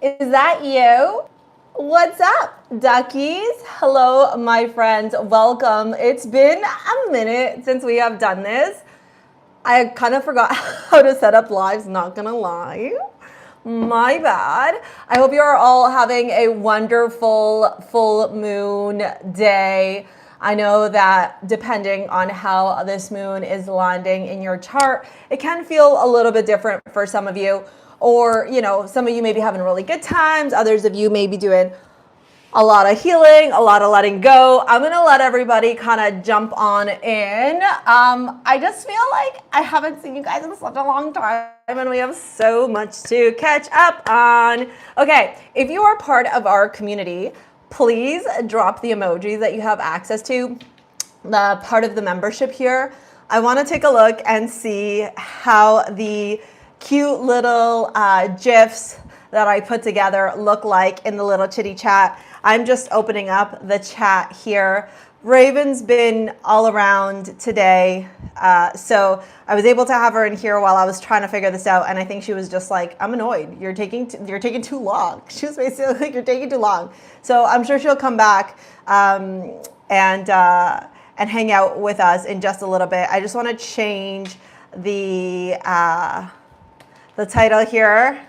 Is that you? What's up, duckies? Hello, my friends. Welcome. It's been a minute since we have done this. I kind of forgot how to set up lives, not gonna lie. My bad. I hope you are all having a wonderful full moon day. I know that depending on how this moon is landing in your chart, it can feel a little bit different for some of you. Or, you know, some of you may be having really good times. Others of you may be doing a lot of healing, a lot of letting go. I'm going to let everybody kind of jump on in. I just feel like I haven't seen you guys in such a long time and we have so much to catch up on. Okay, if you are part of our community, please drop the emojis that you have access to, the part of the membership here. I want to take a look and see how the cute little GIFs that I put together look like in the little chitty chat. I'm just opening up the chat here. Raven's been all around today. So I was able to have her in here while I was trying to figure this out. And I think she was just like, I'm annoyed. You're taking too long. She was basically like, you're taking too long. So I'm sure she'll come back and hang out with us in just a little bit. I just want to change the title here.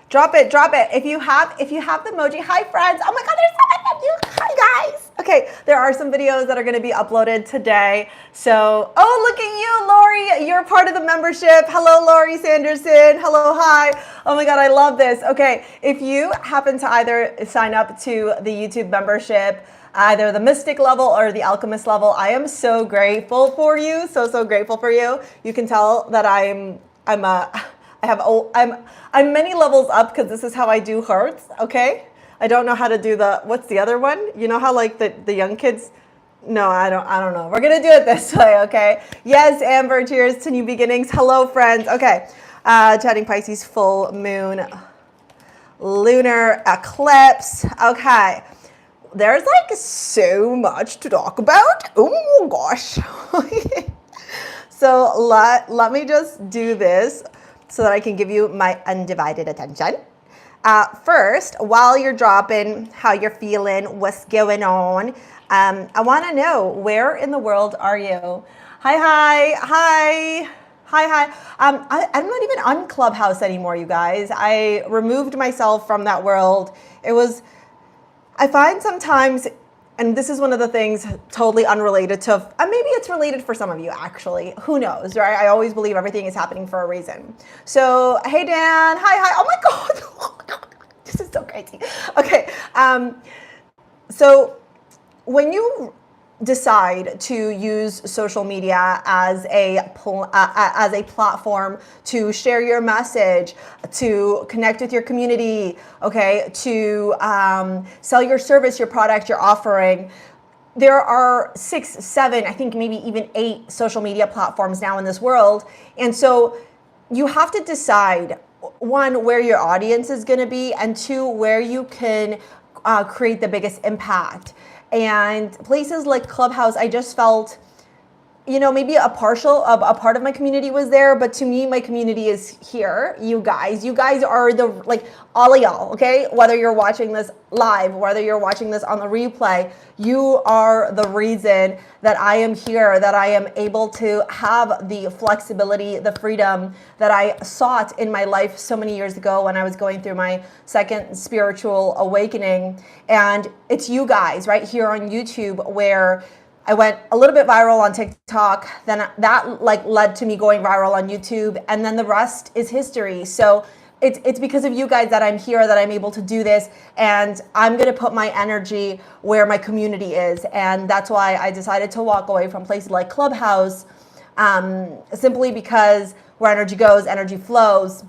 Drop it. If you have the emoji, hi friends. Oh my God, there's so many of you. Hi guys. Okay, there are some videos that are going to be uploaded today. So, oh, look at you, Lori. You're part of the membership. Hello, Lori Sanderson. Hello, hi. Oh my God, I love this. Okay, if you happen to either sign up to the YouTube membership, either the Mystic level or the Alchemist level, I am so grateful for you. So grateful for you. You can tell that I'm many levels up because this is how I do hearts, okay? I don't know how to do what's the other one? You know how like the young kids, no, I don't know. We're gonna do it this way, okay? Yes, Amber, cheers to new beginnings. Hello, friends. Okay, chatting Pisces, full moon, lunar eclipse. Okay, there's like so much to talk about. Oh gosh. So let me just do this so that I can give you my undivided attention. First, while you're dropping how you're feeling, what's going on, I want to know, where in the world are you? Hi. I'm not even on Clubhouse anymore, you guys. I removed myself from that world. I find sometimes, and this is one of the things totally unrelated to, maybe it's related for some of you actually, who knows, right? I always believe everything is happening for a reason. So, hey Dan, hi, oh my God, this is so crazy. Okay, so when you decide to use social media as a platform to share your message, to connect with your community, okay, to sell your service, your product, your offering. There are 6, 7, I think maybe even 8 social media platforms now in this world. And so you have to decide, 1, where your audience is going to be, and 2, where you can create the biggest impact. And places like Clubhouse, I just felt, you know, maybe a part of my community was there, but to me, my community is here. You guys are all of y'all, okay? Whether you're watching this live, whether you're watching this on the replay, you are the reason that I am here, that I am able to have the flexibility, the freedom that I sought in my life so many years ago when I was going through my second spiritual awakening. And it's you guys right here on YouTube where I went a little bit viral on TikTok, then that led to me going viral on YouTube, and then the rest is history. So it's because of you guys that I'm here, that I'm able to do this, and I'm gonna put my energy where my community is. And that's why I decided to walk away from places like Clubhouse, simply because where energy goes, energy flows.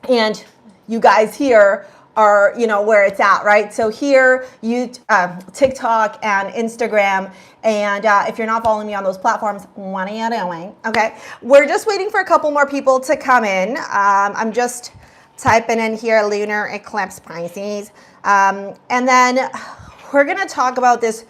And you guys here are, you know, where it's at, right? So here, TikTok and Instagram, and if you're not following me on those platforms, what are you doing? Okay, we're just waiting for a couple more people to come in. I'm just typing in here, Lunar Eclipse Pisces, and then we're gonna talk about this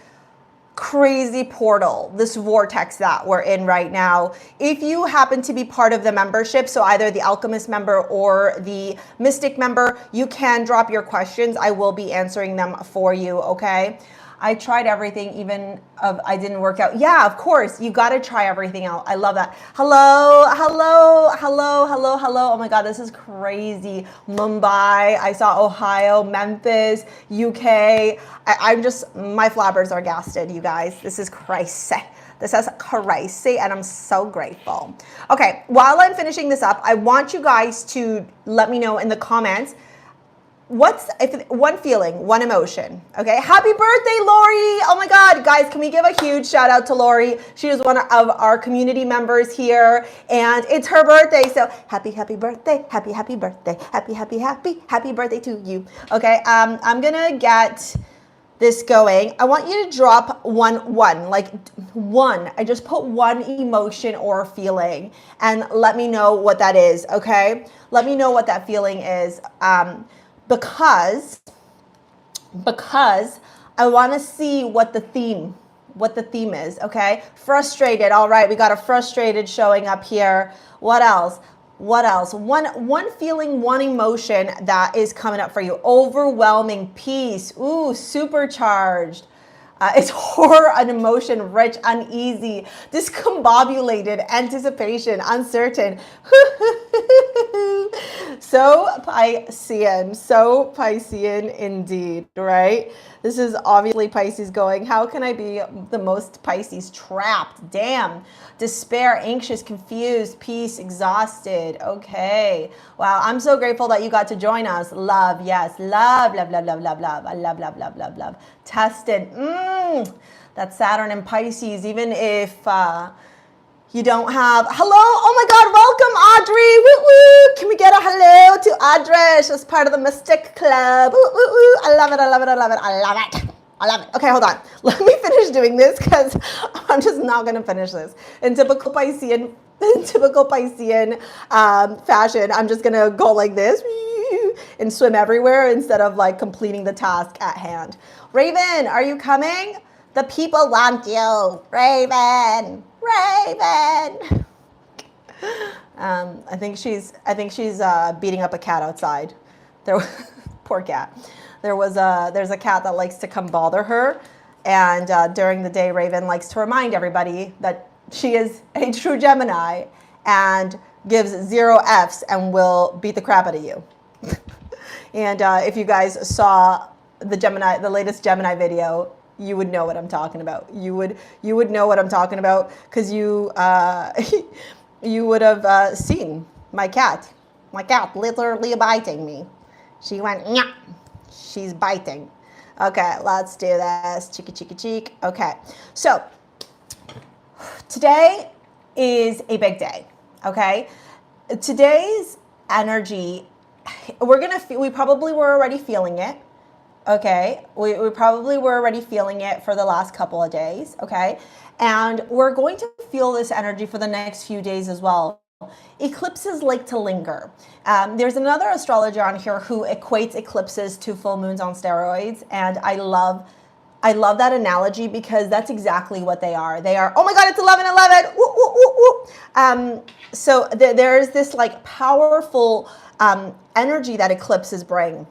crazy portal, this vortex that we're in right now. If you happen to be part of the membership, so either the Alchemist member or the Mystic member, you can drop your questions. I will be answering them for you, okay? I tried everything, even if I didn't work out. Yeah, of course, you got to try everything out. I love that. Hello, hello, hello, hello, hello. Oh my God, this is crazy. Mumbai, I saw Ohio, Memphis, UK. I'm just, my flabbers are gasted, you guys. This is crazy. This is crazy, and I'm so grateful. Okay, while I'm finishing this up, I want you guys to let me know in the comments, what's one feeling, one emotion, okay? Happy birthday, Lori. Oh my God, guys, can we give a huge shout out to Lori? She is one of our community members here, and it's her birthday. So happy birthday, happy birthday, happy birthday to you. Okay, I'm gonna get this going. I want you to drop one, like one. I just put one emotion or feeling, and let me know what that is, okay? Let me know what that feeling is. Because I want to see what the theme is, okay? Frustrated. All right, we got a frustrated showing up here. What else? One feeling, one emotion that is coming up for you. Overwhelming peace. Ooh, supercharged. It's horror, an emotion, rich, uneasy, discombobulated, anticipation, uncertain. So Piscean indeed, right? This is obviously Pisces going, how can I be the most Pisces? Trapped, damn, despair, anxious, confused, peace, exhausted. Okay, wow, I'm so grateful that you got to join us. Love, yes, love, love, love, love, love, love. I love, love, love, love, love. Tested, that's Saturn and Pisces, even if you don't have, hello, oh my God, welcome Audrey, woo woo, can we get a hello to Audrey? She's part of the Mystic Club, woo woo woo, I love it, I love it, I love it, I love it. I love it. Okay, hold on. Let me finish doing this because I'm just not going to finish this. In typical Piscean fashion, I'm just going to go like this and swim everywhere instead of like completing the task at hand. Raven, are you coming? The people want you. Raven. Raven. I think she's beating up a cat outside. Poor cat. There's a cat that likes to come bother her, and during the day, Raven likes to remind everybody that she is a true Gemini and gives 0 Fs and will beat the crap out of you. And if you guys saw the latest Gemini video, you would know what I'm talking about. You would know what I'm talking about because you would have seen my cat. My cat literally biting me. She went, nyah. She's biting. Okay, let's do this. Cheeky, cheeky, cheek. Okay, so today is a big day, okay? Today's energy, we probably were already feeling it, okay? We probably were already feeling it for the last couple of days, okay? And we're going to feel this energy for the next few days as well. Eclipses like to linger. There's another astrologer on here who equates eclipses to full moons on steroids, and I love that analogy because that's exactly what they are. They are, oh my God, it's 11:11. Woo, woo, woo, woo. So there's this like powerful energy that eclipses bring,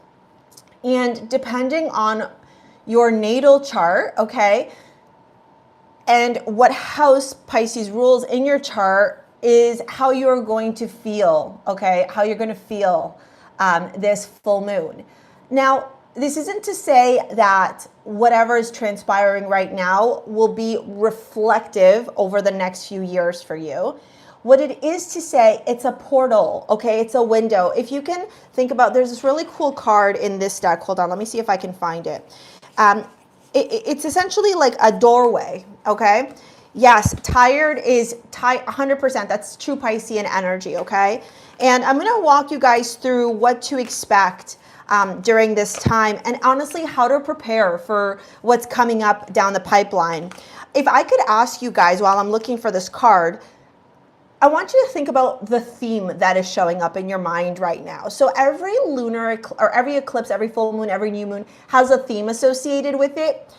and depending on your natal chart, okay, and what house Pisces rules in your chart is how you're going to feel, okay? How you're going to feel this full moon. Now, this isn't to say that whatever is transpiring right now will be reflective over the next few years for you. What it is to say, it's a portal, okay? It's a window. If you can think about, there's this really cool card in this deck. Hold on, let me see if I can find it. It's essentially like a doorway, okay? Yes, tired is 100%. That's true Piscean energy, okay? And I'm going to walk you guys through what to expect during this time, and honestly, how to prepare for what's coming up down the pipeline. If I could ask you guys while I'm looking for this card, I want you to think about the theme that is showing up in your mind right now. So every lunar or every eclipse, every full moon, every new moon has a theme associated with it.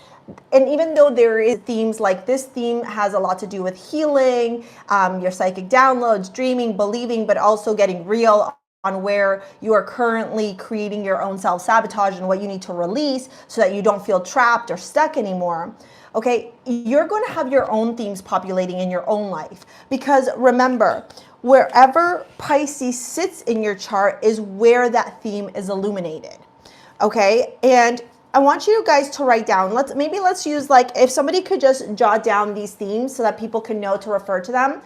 And even though there is themes like this theme has a lot to do with healing, your psychic downloads, dreaming, believing, but also getting real on where you are currently creating your own self-sabotage and what you need to release so that you don't feel trapped or stuck anymore. Okay, you're going to have your own themes populating in your own life. Because remember, wherever Pisces sits in your chart is where that theme is illuminated. Okay, and I want you guys to write down, let's use, like, if somebody could just jot down these themes so that people can know to refer to them.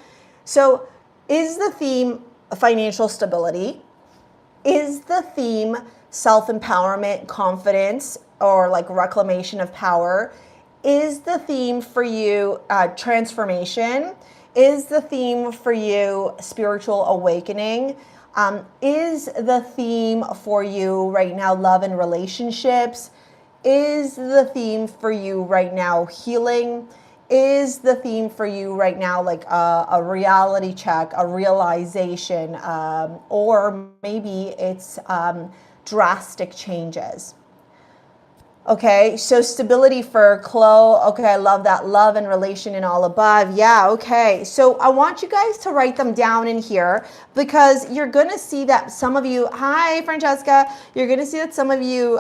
So is the theme financial stability? Is the theme self-empowerment, confidence, or like reclamation of power? Is the theme for you transformation? Is the theme for you spiritual awakening? Is the theme for you right now love and relationships? Is the theme for you right now healing? Is the theme for you right now like a reality check, a realization, or maybe it's drastic changes? Okay, so stability for Chloe. Okay, I love that. Love and relation and all above. Yeah, okay. So I want you guys to write them down in here because you're going to see that some of you, hi, Francesca, you're going to see that some of you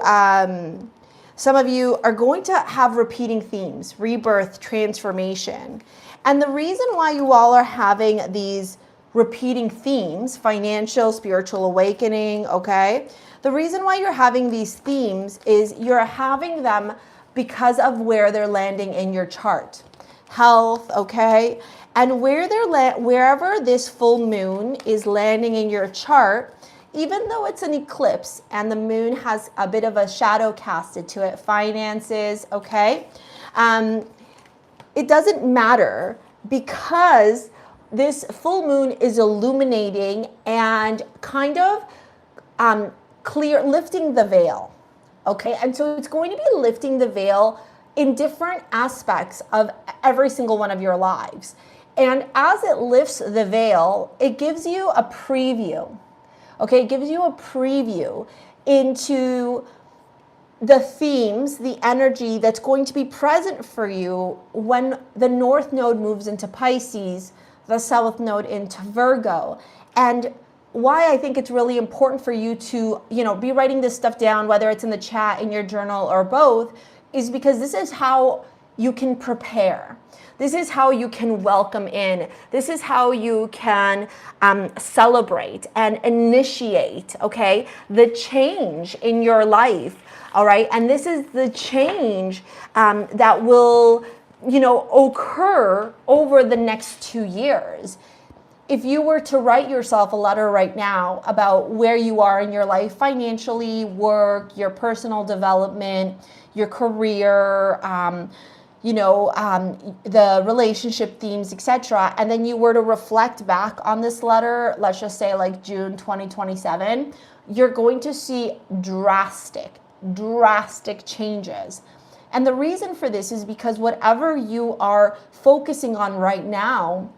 are going to have repeating themes, rebirth, transformation. And the reason why you all are having these repeating themes, financial, spiritual awakening, okay? The reason why you're having these themes is you're having them because of where they're landing in your chart. Health, okay? And wherever this full moon is landing in your chart, even though it's an eclipse and the moon has a bit of a shadow casted to it, finances, okay? It doesn't matter because this full moon is illuminating and kind of lifting the veil, okay? And so it's going to be lifting the veil in different aspects of every single one of your lives. And as it lifts the veil, it gives you a preview, okay? It gives you a preview into the themes, the energy that's going to be present for you when the North Node moves into Pisces, the South Node into Virgo. And why I think it's really important for you to, be writing this stuff down, whether it's in the chat, in your journal, or both, is because this is how you can prepare. This is how you can welcome in. This is how you can celebrate and initiate, okay, the change in your life, all right? And this is the change that will, occur over the next 2 years. If you were to write yourself a letter right now about where you are in your life, financially, work, your personal development, your career, the relationship themes, etc., and then you were to reflect back on this letter, let's just say like June 2027, you're going to see drastic changes. And the reason for this is because whatever you are focusing on right now,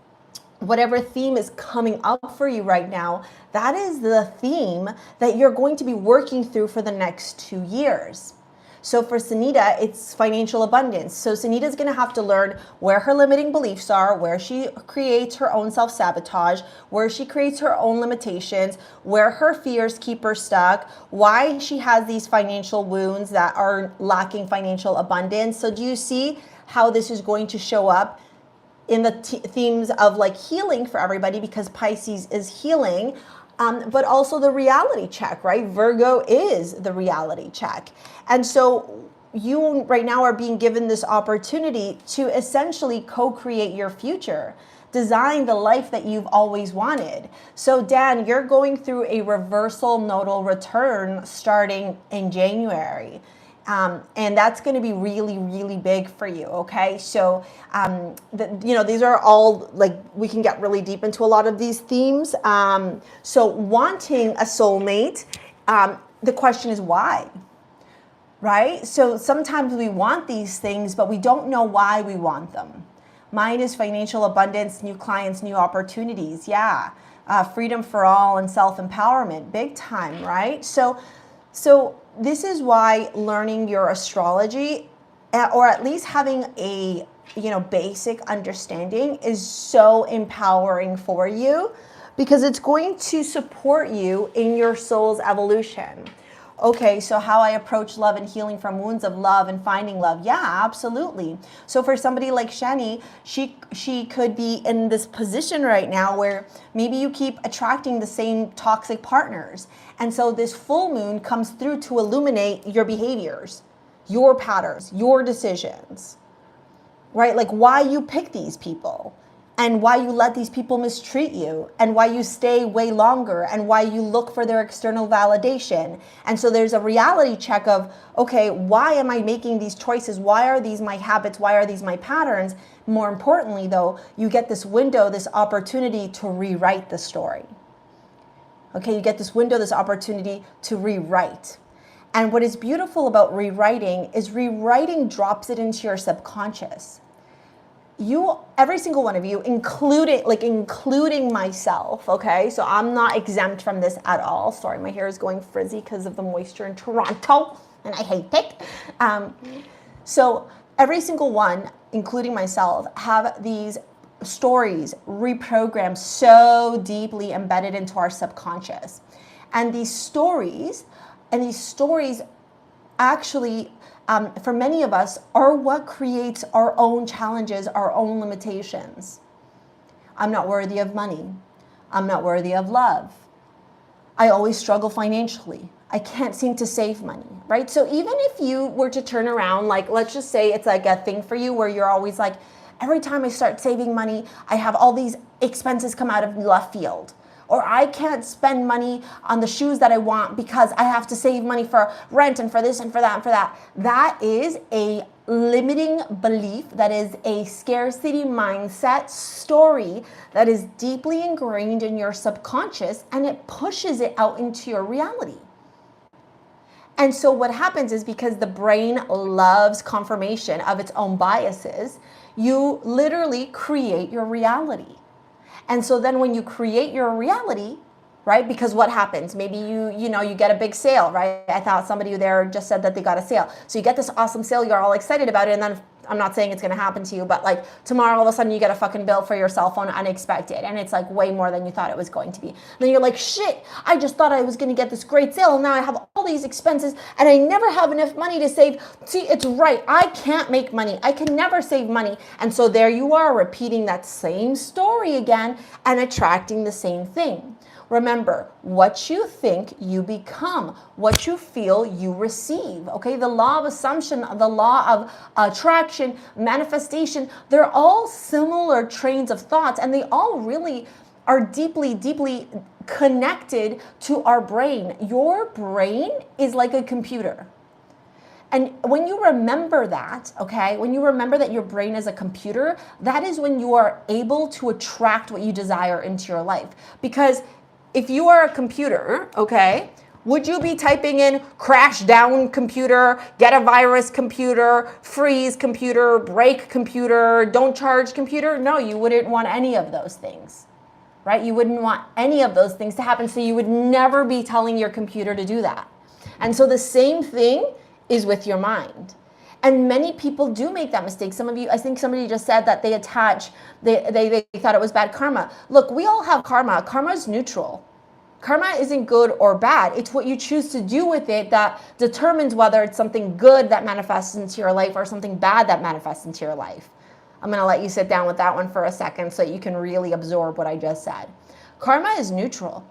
whatever theme is coming up for you right now, that is the theme that you're going to be working through for the next 2 years. So for Sunita, it's financial abundance. So Sunita's going to have to learn where her limiting beliefs are, where she creates her own self-sabotage, where she creates her own limitations, where her fears keep her stuck, why she has these financial wounds that are lacking financial abundance. So do you see how this is going to show up in the themes of like healing for everybody, because Pisces is healing, but also the reality check, right? Virgo is the reality check. And so you right now are being given this opportunity to essentially co-create your future, design the life that you've always wanted. So Dan, you're going through a reversal nodal return starting in January. And that's going to be really, really big for you, okay? So, these are all, like, we can get really deep into a lot of these themes. So wanting a soulmate, the question is why, right? So sometimes we want these things, but we don't know why we want them. Mine is financial abundance, new clients, new opportunities, yeah. Freedom for all and self-empowerment, big time, right? So this is why learning your astrology or at least having a, basic understanding is so empowering for you, because it's going to support you in your soul's evolution. Okay, so how I approach love and healing from wounds of love and finding love. Yeah, absolutely. So for somebody like Shani, she could be in this position right now where maybe you keep attracting the same toxic partners. And so this full moon comes through to illuminate your behaviors, your patterns, your decisions, right? Like why you pick these people, and why you let these people mistreat you, and why you stay way longer, and why you look for their external validation. And so there's a reality check of, okay, why am I making these choices? Why are these my habits? Why are these my patterns? More importantly, though, you get this window, this opportunity to rewrite the story. Okay, you get this window, this opportunity to rewrite. And what is beautiful about rewriting is rewriting drops it into your subconscious. Every single one of you, including myself, okay? So I'm not exempt from this at all. Sorry, my hair is going frizzy because of the moisture in Toronto, and I hate it. So every single one, including myself, have these stories reprogrammed so deeply embedded into our subconscious. And these stories actually, for many of us, are what creates our own challenges, our own limitations. I'm not worthy of money. I'm not worthy of love. I always struggle financially. I can't seem to save money, right? So even if you were to turn around, like, let's just say it's like a thing for you where you're always like, every time I start saving money, I have all these expenses come out of left field. Or I can't spend money on the shoes that I want because I have to save money for rent and for this and for that and for that. That is a limiting belief. That is a scarcity mindset story that is deeply ingrained in your subconscious, and it pushes it out into your reality. And so what happens is, because the brain loves confirmation of its own biases, you literally create your reality. And so then when you create your reality, right? Because what happens? Maybe you get a big sale, right? I thought somebody there just said that they got a sale. So you get this awesome sale, you're all excited about it, and then I'm not saying it's going to happen to you, but like tomorrow all of a sudden you get a fucking bill for your cell phone unexpected, and it's like way more than you thought it was going to be. And then you're like, shit, I just thought I was going to get this great sale, and now I have all these expenses and I never have enough money to save. See, it's right. I can't make money. I can never save money. And so there you are, repeating that same story again and attracting the same thing. Remember, what you think, you become. What you feel, you receive. Okay, the law of assumption, the law of attraction, manifestation, they're all similar trains of thoughts, and they all really are deeply, deeply connected to our brain. Your brain is like a computer. And when you remember that, okay, when you remember that your brain is a computer, that is when you are able to attract what you desire into your life. Because if you are a computer, okay, would you be typing in crash down computer, get a virus computer, freeze computer, break computer, don't charge computer? No, you wouldn't want any of those things, right? You wouldn't want any of those things to happen, so you would never be telling your computer to do that. And so the same thing is with your mind. And many people do make that mistake. Some of you, I think somebody just said that they thought it was bad karma. Look, we all have karma. Karma is neutral. Karma isn't good or bad. It's what you choose to do with it that determines whether it's something good that manifests into your life or something bad that manifests into your life. I'm going to let you sit down with that one for a second so you can really absorb what I just said. Karma is neutral.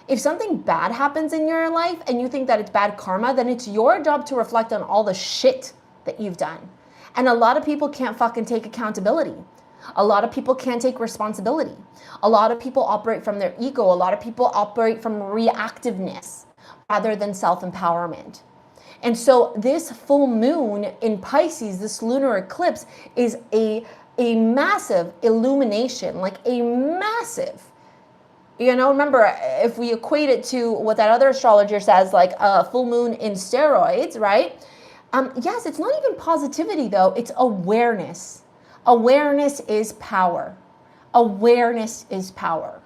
If something bad happens in your life and you think that it's bad karma, then it's your job to reflect on all the shit that you've done. And a lot of people can't fucking take accountability. A lot of people can't take responsibility. A lot of people operate from their ego. A lot of people operate from reactiveness rather than self-empowerment. And so this full moon in Pisces, this lunar eclipse, is a massive illumination, like a massive, remember, if we equate it to what that other astrologer says, like a full moon in steroids, right? Yes, it's not even positivity though, it's awareness. Awareness is power. Awareness is power.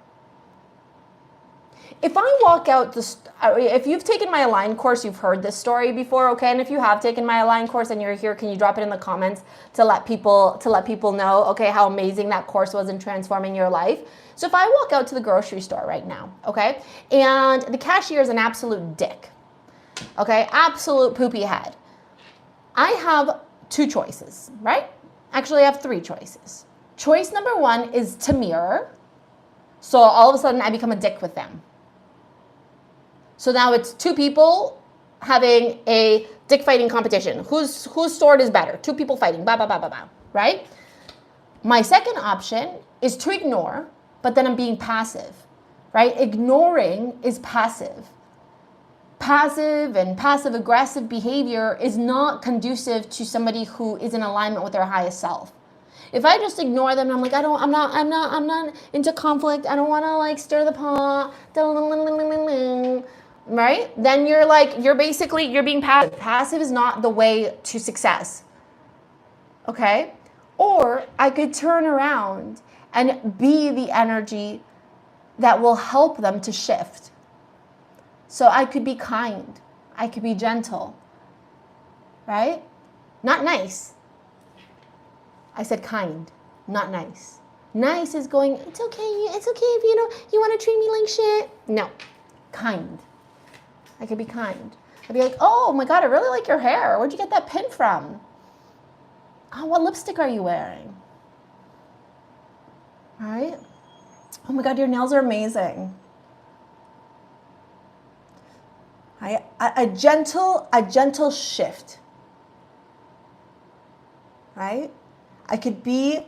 If I walk out if you've taken my Align course, you've heard this story before, okay? And if you have taken my Align course and you're here, can you drop it in the comments to let people know, okay, how amazing that course was in transforming your life? So if I walk out to the grocery store right now, okay, and the cashier is an absolute dick, okay, absolute poopy head, I have two choices, right? Actually, I have three choices. Choice number one is to mirror. So all of a sudden I become a dick with them. So now it's two people having a dick fighting competition. Whose sword is better? Two people fighting, blah, blah, blah, blah, blah, right? My second option is to ignore, but then I'm being passive, right? Ignoring is passive. Passive and passive-aggressive behavior is not conducive to somebody who is in alignment with their highest self. If I just ignore them and I'm like, I'm not into conflict, I don't want to like stir the pot, right? Then you're being passive. Passive is not the way to success. Okay? Or I could turn around and be the energy that will help them to shift. So I could be kind. I could be gentle. Right? Not nice. I said kind, not nice. Nice is going, it's okay if you want to treat me like shit. No, kind. I could be kind. I'd be like, oh my God, I really like your hair. Where'd you get that pin from? Oh, what lipstick are you wearing? All right? Oh my God, your nails are amazing. A gentle shift, right? I could be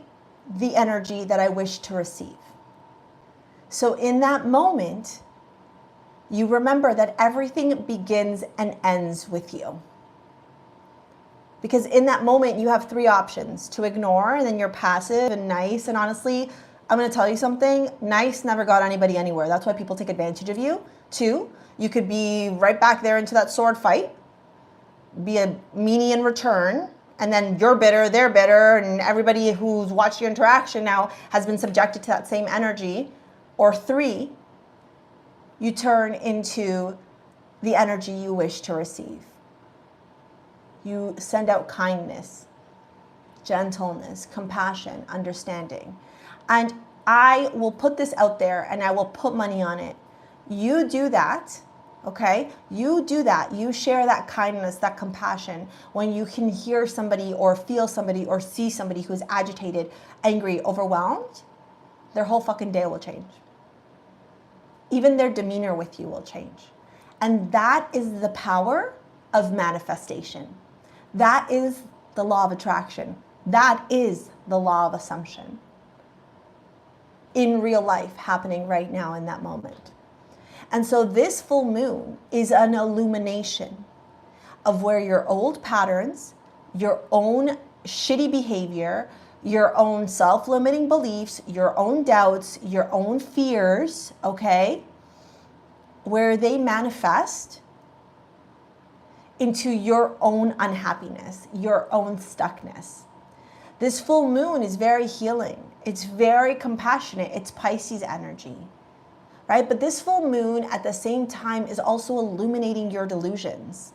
the energy that I wish to receive. So in that moment, you remember that everything begins and ends with you. Because in that moment, you have three options: to ignore, and then you're passive and nice. And honestly, I'm going to tell you something. Nice never got anybody anywhere. That's why people take advantage of you. Two, you could be right back there into that sword fight, be a meanie in return, and then you're bitter, they're bitter, and everybody who's watched your interaction now has been subjected to that same energy. Or three, you turn into the energy you wish to receive. You send out kindness, gentleness, compassion, understanding. And I will put this out there and I will put money on it. You do that, okay? You do that. You share that kindness, that compassion when you can hear somebody or feel somebody or see somebody who's agitated, angry, overwhelmed, their whole fucking day will change. Even their demeanor with you will change. And that is the power of manifestation. That is the law of attraction. That is the law of assumption. In real life, happening right now in that moment. And so this full moon is an illumination of where your old patterns, your own shitty behavior, your own self-limiting beliefs, your own doubts, your own fears, okay, where they manifest into your own unhappiness, your own stuckness. This full moon is very healing. It's very compassionate. It's Pisces energy. Right? But this full moon at the same time is also illuminating your delusions.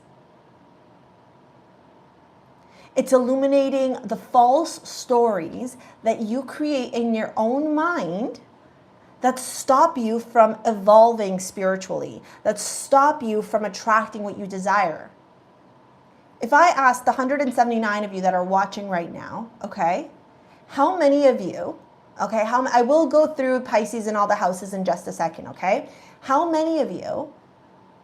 It's illuminating the false stories that you create in your own mind that stop you from evolving spiritually, that stop you from attracting what you desire. If I asked the 179 of you that are watching right now, okay, how many of you, okay, I will go through Pisces and all the houses in just a second, okay? How many of you,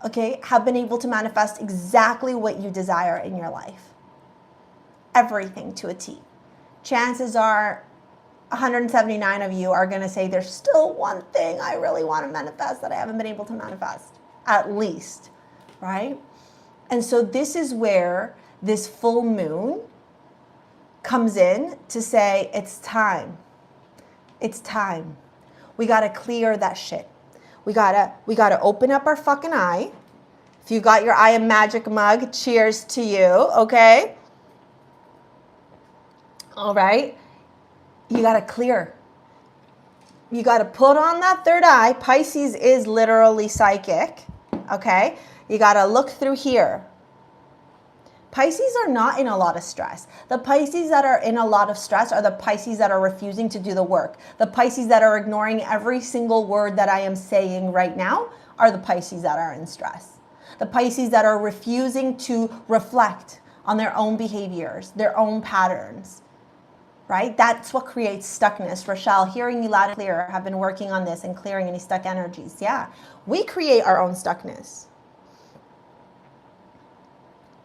okay, have been able to manifest exactly what you desire in your life? Everything to a T. Chances are 179 of you are going to say there's still one thing I really want to manifest that I haven't been able to manifest, at least, right? And so this is where this full moon comes in to say it's time. It's time. We got to clear that shit. We got to open up our fucking eye. If you got your I Am Magic mug, cheers to you, okay? All right. You got to clear. You got to put on that third eye. Pisces is literally psychic, okay? You got to look through here. Pisces are not in a lot of stress. The Pisces that are in a lot of stress are the Pisces that are refusing to do the work. The Pisces that are ignoring every single word that I am saying right now are the Pisces that are in stress. The Pisces that are refusing to reflect on their own behaviors, their own patterns, right? That's what creates stuckness. Rochelle, hearing you loud and clear, have been working on this and clearing any stuck energies. Yeah, we create our own stuckness.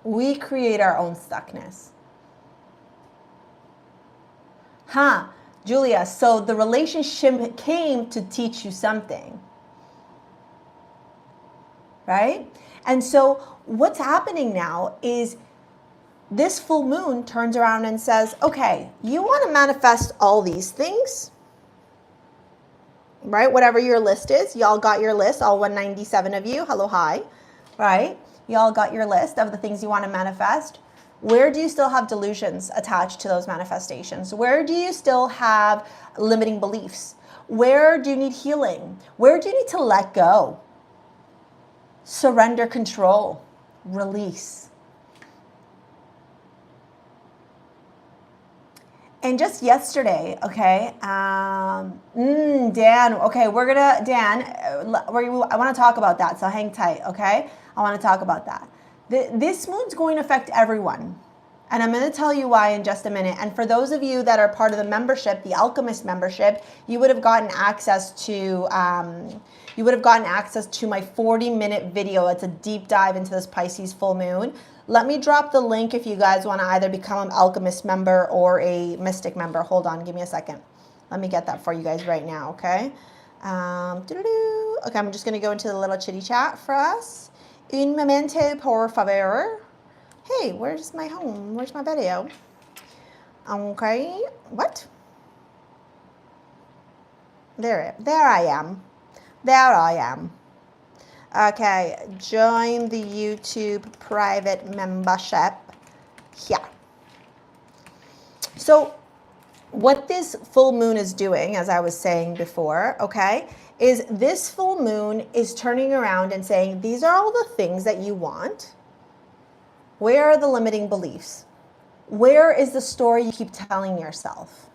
We create our own stuckness. Huh, Julia, so the relationship came to teach you something, right? And so what's happening now is this full moon turns around and says, okay, you want to manifest all these things, right? Whatever your list is, y'all got your list, all 197 of you, hello, hi, right? Y'all got your list of the things you want to manifest. Where do you still have delusions attached to those manifestations? Where do you still have limiting beliefs? Where do you need healing? Where do you need to let go? Surrender control, release. And just yesterday, okay, Dan, okay, I want to talk about that, so hang tight, okay? I want to talk about that. This moon's going to affect everyone, and I'm going to tell you why in just a minute. And for those of you that are part of the membership, the Alchemist membership, you would have gotten access to my 40-minute video. It's a deep dive into this Pisces full moon. Let me drop the link if you guys want to either become an Alchemist member or a Mystic member. Hold on, give me a second. Let me get that for you guys right now, okay? Okay, I'm just going to go into the little chitty chat for us. Un momento, por favor. Hey, where's my home? Where's my video? Okay, what? There I am. There I am. Okay, join the YouTube private membership here. So what this full moon is doing, as I was saying before, okay, is this full moon is turning around and saying, these are all the things that you want. Where are the limiting beliefs? Where is the story you keep telling yourself?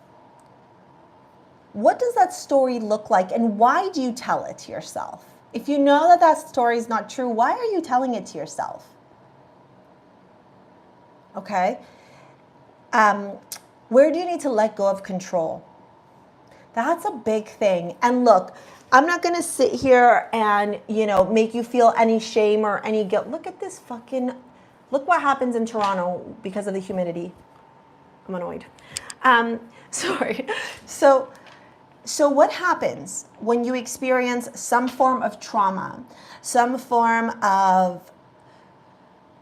What does that story look like, and why do you tell it to yourself? If you know that that story is not true, why are you telling it to yourself? Okay? Where do you need to let go of control? That's a big thing. And look, I'm not going to sit here and, make you feel any shame or any guilt. Look at this look what happens in Toronto because of the humidity. I'm annoyed. Sorry. So what happens when you experience some form of trauma, some form of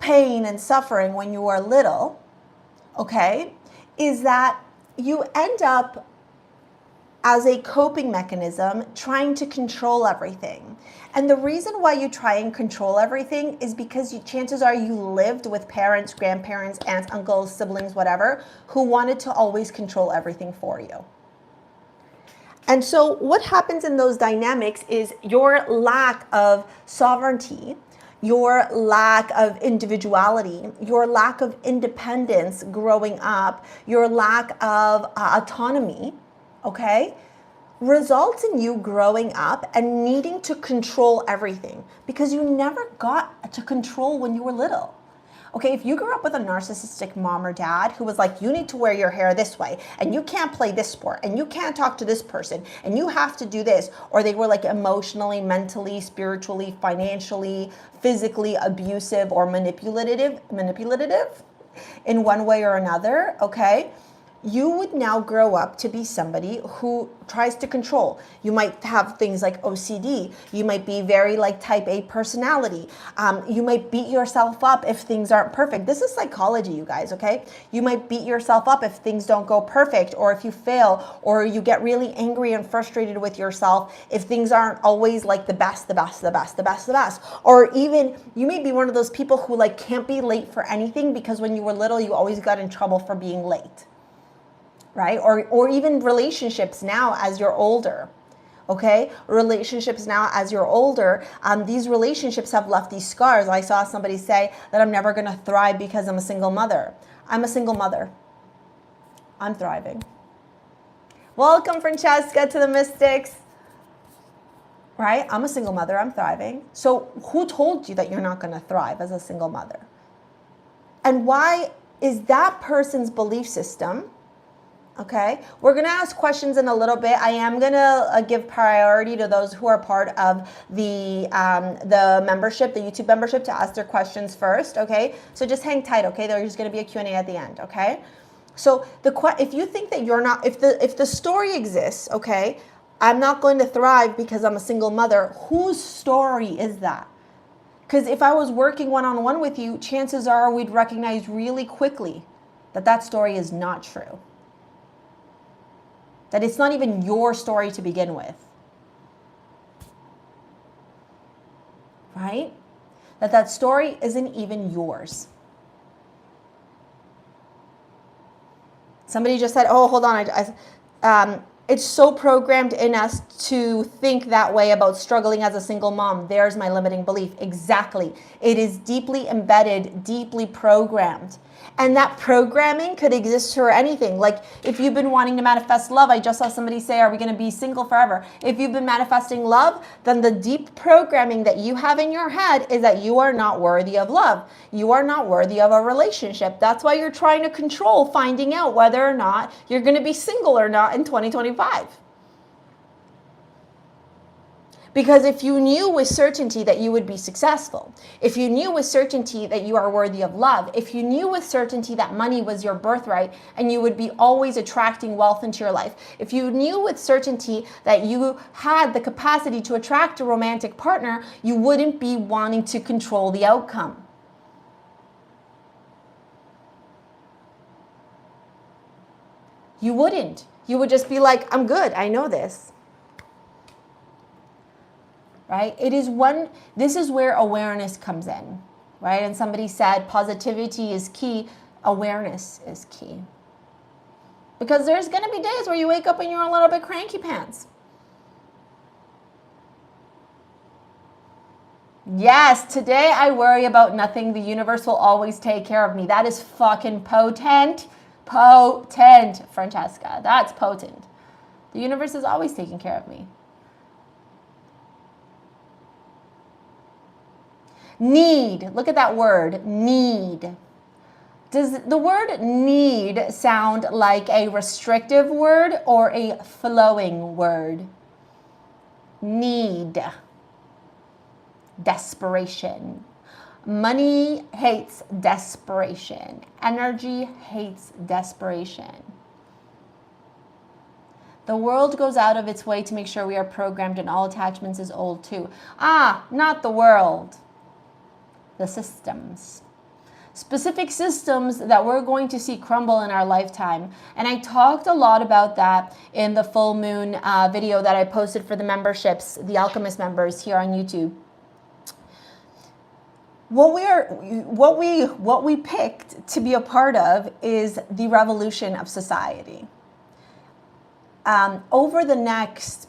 pain and suffering when you are little, okay, is that you end up as a coping mechanism trying to control everything. And the reason why you try and control everything is because chances are you lived with parents, grandparents, aunts, uncles, siblings, whatever, who wanted to always control everything for you. And so what happens in those dynamics is your lack of sovereignty, your lack of individuality, your lack of independence growing up, your lack of autonomy, okay, results in you growing up and needing to control everything because you never got to control when you were little. Okay, if you grew up with a narcissistic mom or dad who was like, you need to wear your hair this way, and you can't play this sport, and you can't talk to this person, and you have to do this, or they were like emotionally, mentally, spiritually, financially, physically abusive or manipulative in one way or another, okay, you would now grow up to be somebody who tries to control. You might have things like OCD. You might be very like type A personality. You might beat yourself up if things aren't perfect. This is psychology, you guys, okay? You might beat yourself up if things don't go perfect, or if you fail, or you get really angry and frustrated with yourself if things aren't always like the best. Or even you may be one of those people who like can't be late for anything because when you were little, you always got in trouble for being late. Right? Or even relationships now as you're older. okay? Relationships now, as you're older, these relationships have left these scars. I saw somebody say that I'm never gonna thrive because I'm a single mother. I'm a single mother. I'm thriving. Welcome, Francesca, to the Mystics. Right? I'm a single mother, I'm thriving. So who told you that you're not gonna thrive as a single mother? And why is that person's belief system? Okay, we're gonna ask questions in a little bit. I am gonna give priority to those who are part of the membership, the YouTube membership, to ask their questions first. Okay, so just hang tight. Okay, there's gonna be a Q&A at the end. Okay, so if you think that you're not, if the story exists, okay, I'm not going to thrive because I'm a single mother. Whose story is that? Because if I was working one-on-one with you, chances are we'd recognize really quickly that that story is not true. That it's not even your story to begin with. Right? That story isn't even yours. Somebody just said, oh, hold on. It's so programmed in us to think that way about struggling as a single mom. There's my limiting belief. Exactly. It is deeply embedded, deeply programmed. And that programming could exist for anything. Like if you've been wanting to manifest love, I just saw somebody say, are we going to be single forever? If you've been manifesting love, then the deep programming that you have in your head is that you are not worthy of love. You are not worthy of a relationship. That's why you're trying to control finding out whether or not you're going to be single or not in 2025. Because if you knew with certainty that you would be successful, if you knew with certainty that you are worthy of love, if you knew with certainty that money was your birthright and you would be always attracting wealth into your life, if you knew with certainty that you had the capacity to attract a romantic partner, you wouldn't be wanting to control the outcome. You wouldn't. You would just be like, I'm good, I know this. Right? This is where awareness comes in, right? And somebody said positivity is key, awareness is key. Because there's going to be days where you wake up and you're a little bit cranky pants. Yes, today I worry about nothing. The universe will always take care of me. That is fucking potent. Potent, Francesca. That's potent. The universe is always taking care of me. Need. Look at that word, need. Does the word need sound like a restrictive word or a flowing word? Need. Desperation. Money hates desperation. Energy hates desperation. The world goes out of its way to make sure we are programmed and all attachments is old too. Not the world. The systems. Specific systems that we're going to see crumble in our lifetime. And I talked a lot about that in the full moon video that I posted for the memberships, the Alchemist members here on YouTube. What we picked to be a part of is the revolution of society. Over the next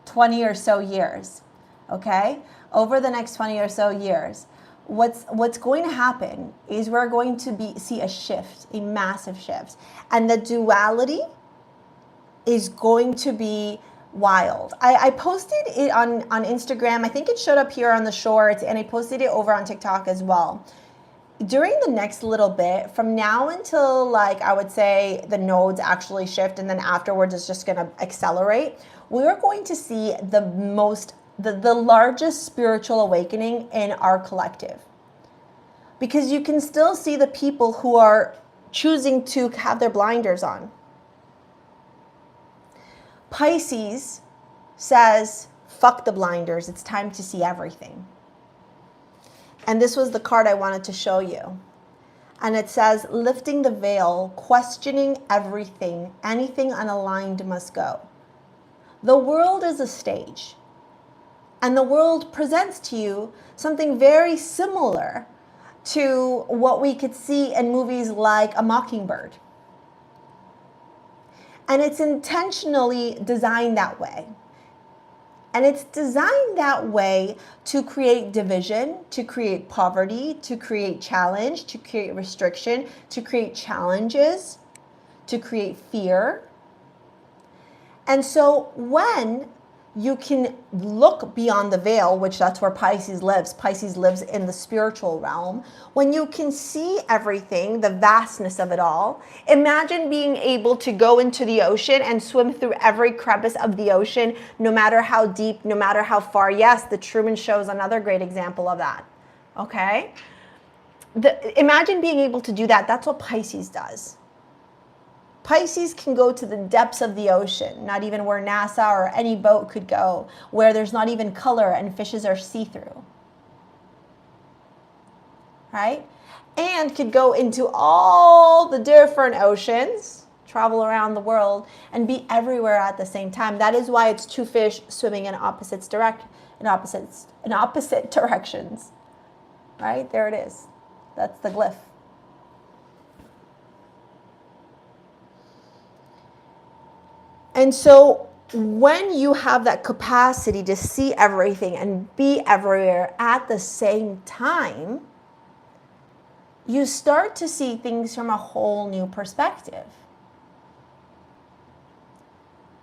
20 or so years, okay? Over the next 20 or so years, what's going to happen is we're going to see a shift, a massive shift. And the duality is going to be wild. I posted it on Instagram. I think it showed up here on the shorts, and I posted it over on TikTok as well. During the next little bit, from now until like I would say the nodes actually shift, and then afterwards it's just going to accelerate, we're going to see the largest spiritual awakening in our collective. Because you can still see the people who are choosing to have their blinders on. Pisces says, fuck the blinders, it's time to see everything. And this was the card I wanted to show you. And it says, lifting the veil, questioning everything, anything unaligned must go. The world is a stage. And the world presents to you something very similar to what we could see in movies like A Mockingbird. And it's intentionally designed that way. And it's designed that way to create division, to create poverty, to create challenge, to create restriction, to create challenges, to create fear. And so when you can look beyond the veil, which that's where Pisces lives. Pisces lives in the spiritual realm. When you can see everything, the vastness of it all, imagine being able to go into the ocean and swim through every crevice of the ocean, no matter how deep, no matter how far. Yes, the Truman Show is another great example of that. Okay? Imagine being able to do that. That's what Pisces does. Pisces can go to the depths of the ocean, not even where NASA or any boat could go, where there's not even color and fishes are see-through. Right? And could go into all the different oceans, travel around the world, and be everywhere at the same time. That is why it's two fish swimming in opposite directions. Right? There it is. That's the glyph. And so when you have that capacity to see everything and be everywhere at the same time, you start to see things from a whole new perspective.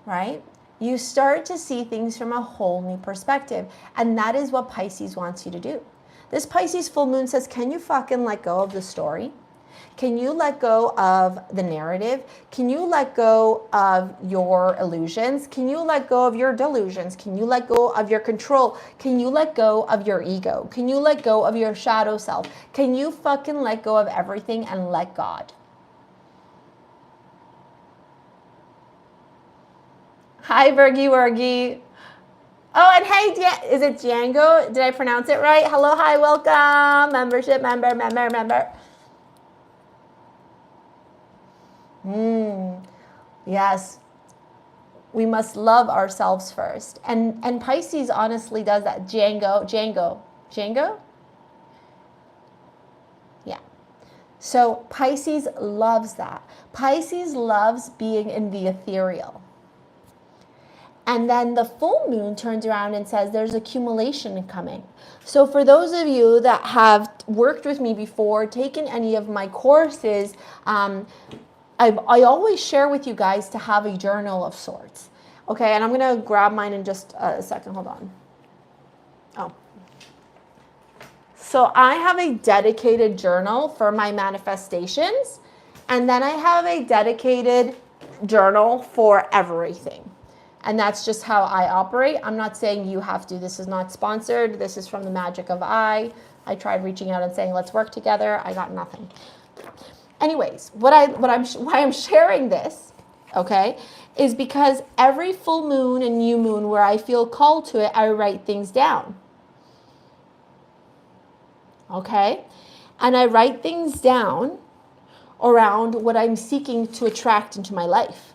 Right? You start to see things from a whole new perspective. And that is what Pisces wants you to do. This Pisces full moon says, can you fucking let go of the story? Can you let go of the narrative? Can you let go of your illusions? Can you let go of your delusions? Can you let go of your control? Can you let go of your ego? Can you let go of your shadow self? Can you fucking let go of everything and let God? Hi, Virgie Wergie. Oh, and hey, is it Django? Did I pronounce it right? Hello, hi, welcome. Membership, member. Yes, we must love ourselves first. And Pisces honestly does that. Django? Yeah. So Pisces loves that. Pisces loves being in the ethereal. And then the full moon turns around and says there's accumulation coming. So for those of you that have worked with me before, taken any of my courses, I always share with you guys to have a journal of sorts. Okay, and I'm going to grab mine in just a second. Hold on. Oh. So I have a dedicated journal for my manifestations, and then I have a dedicated journal for everything. And that's just how I operate. I'm not saying you have to. This is not sponsored. This is from the magic of I tried reaching out and saying, let's work together. I got nothing. Anyways, why I'm sharing this, okay, is because every full moon and new moon where I feel called to it, I write things down. Okay? And I write things down around what I'm seeking to attract into my life.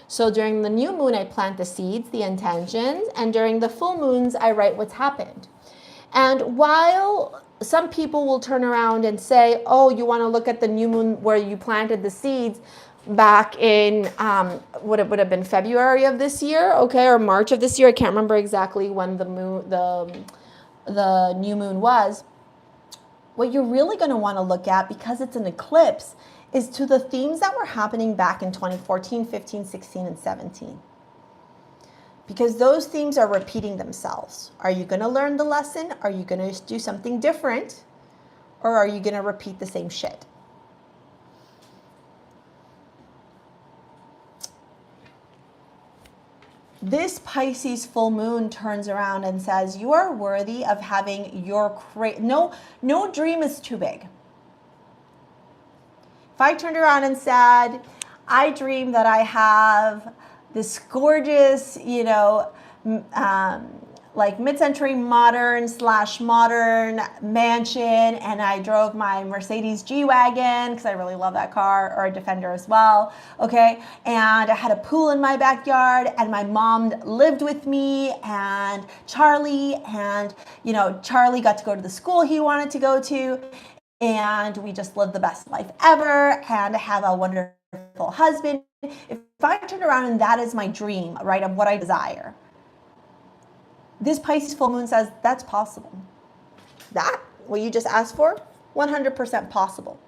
So during the new moon, I plant the seeds, the intentions, and during the full moons, I write what's happened. And while some people will turn around and say, oh, you want to look at the new moon where you planted the seeds back in, what it would have been February of this year, okay, or March of this year. I can't remember exactly when the new moon was. What you're really going to want to look at, because it's an eclipse, is to the themes that were happening back in 2014, 15, 16, and 17. Because those themes are repeating themselves. Are you going to learn the lesson? Are you going to do something different? Or are you going to repeat the same shit? This Pisces full moon turns around and says, you are worthy of having your no dream is too big. If I turned around and said, I dream that I have this gorgeous, like mid-century modern mansion, and I drove my Mercedes G-Wagon because I really love that car, or a Defender as well, okay? And I had a pool in my backyard, and my mom lived with me, and Charlie got to go to the school he wanted to go to, and we just lived the best life ever, and I have a wonderful husband if I turn around and that is my dream, right, of what I desire, this Pisces full moon says that's possible. That, what you just asked for, 100% possible.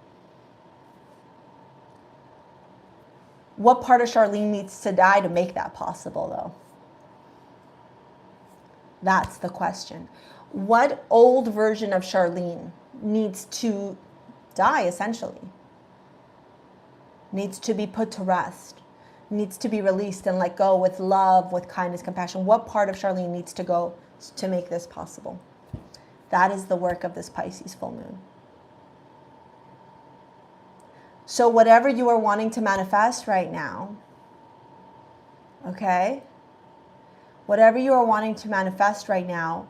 What part of Charlene needs to die to make that possible, though? That's the question. What old version of Charlene needs to die, essentially? Needs to be put to rest, needs to be released and let go with love, with kindness, compassion. What part of Charlene needs to go to make this possible? That is the work of this Pisces full moon. So whatever you are wanting to manifest right now, okay? Whatever you are wanting to manifest right now,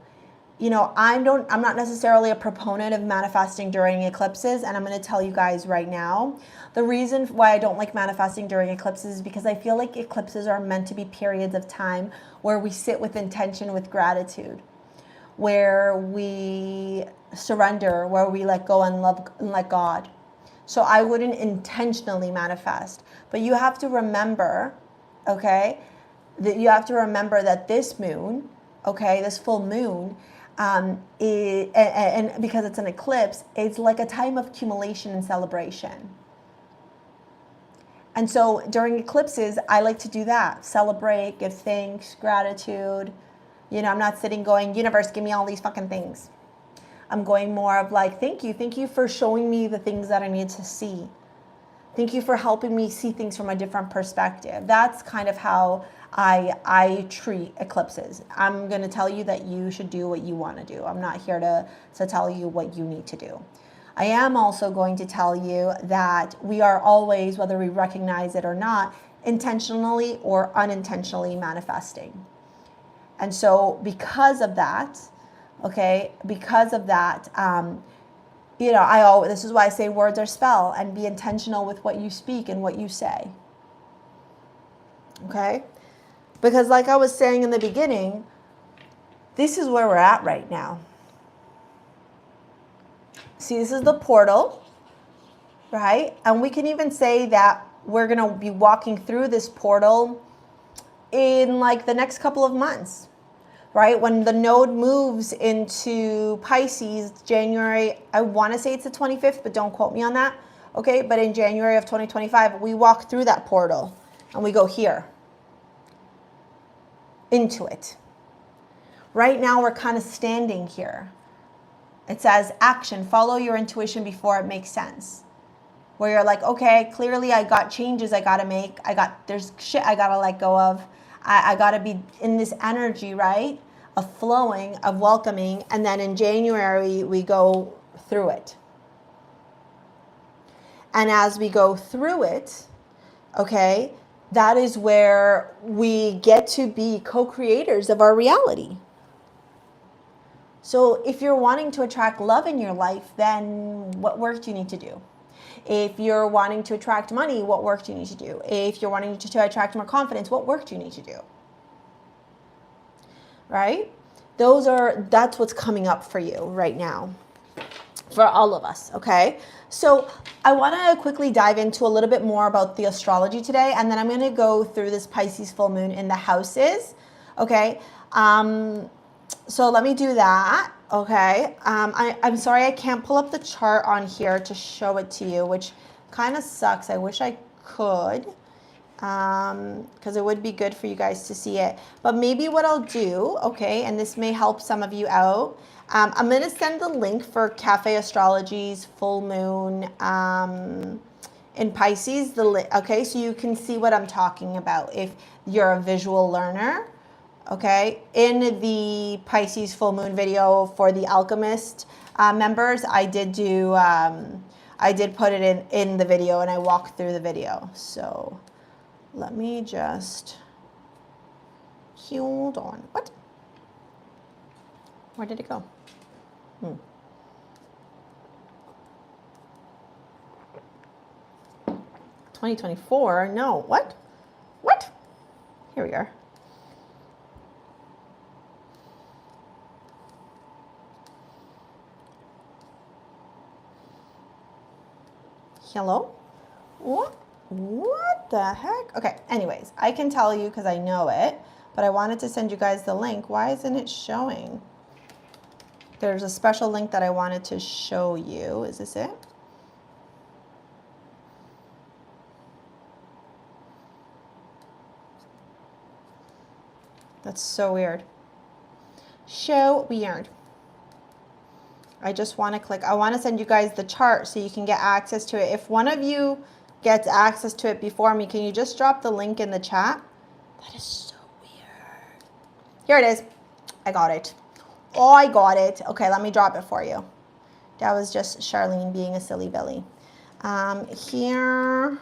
you know, I'm not necessarily a proponent of manifesting during eclipses, and I'm going to tell you guys right now, the reason why I don't like manifesting during eclipses is because I feel like eclipses are meant to be periods of time where we sit with intention, with gratitude, where we surrender, where we let go and love and let God. So I wouldn't intentionally manifest, but you have to remember, okay, that you have to remember that this moon, okay, this full moon, and because it's an eclipse, it's like a time of accumulation and celebration. And so during eclipses, I like to do that. Celebrate, give thanks, gratitude. You know, I'm not sitting going, universe, give me all these fucking things. I'm going more of like, thank you for showing me the things that I need to see. Thank you for helping me see things from a different perspective. That's kind of how I treat eclipses. I'm going to tell you that you should do what you want to do. I'm not here to tell you what you need to do. I am also going to tell you that we are always, whether we recognize it or not, intentionally or unintentionally manifesting. And so because of that, okay, because of that, you know, this is why I say words are spell, and be intentional with what you speak and what you say. Okay? Because like I was saying in the beginning, this is where we're at right now. See, this is the portal, right? And we can even say that we're going to be walking through this portal in like the next couple of months, right? When the node moves into Pisces, January, I want to say it's the 25th, but don't quote me on that. Okay, but in January of 2025, we walk through that portal and we go here into it. Right now, we're kind of standing here. It says action, follow your intuition before it makes sense. Where you're like, okay, clearly I got changes I got to make. There's shit I got to let go of. I got to be in this energy, right? Of flowing, of welcoming. And then in January, we go through it. And as we go through it, okay, that is where we get to be co-creators of our reality. So if you're wanting to attract love in your life, then what work do you need to do? If you're wanting to attract money, what work do you need to do? If you're wanting to attract more confidence, what work do you need to do? Right? That's what's coming up for you right now, for all of us, okay? So I want to quickly dive into a little bit more about the astrology today, and then I'm going to go through this Pisces full moon in the houses, okay? So let me do that, okay? I'm sorry I can't pull up the chart on here to show it to you, which kind of sucks. I wish I could, because it would be good for you guys to see it. But maybe what I'll do, okay, and this may help some of you out, I'm going to send the link for Cafe Astrology's full moon in Pisces, okay, so you can see what I'm talking about if you're a visual learner. Okay, in the Pisces full moon video for the Alchemist members, I did put it in the video, and I walked through the video. So let me just hold on. What? Where did it go? 2024? No. What? What? Here we are. Hello? What? What? the heck? Okay, anyways, I can tell you because I know it, but I wanted to send you guys the link. Why isn't it showing? There's a special link that I wanted to show you. Is this it? That's so weird. So weird. I just want to click. I want to send you guys the chart so you can get access to it. If one of you gets access to it before me, can you just drop the link in the chat? That is so weird. Here it is. I got it. Oh, I got it. Okay, let me drop it for you. That was just Charlene being a silly Billy. Here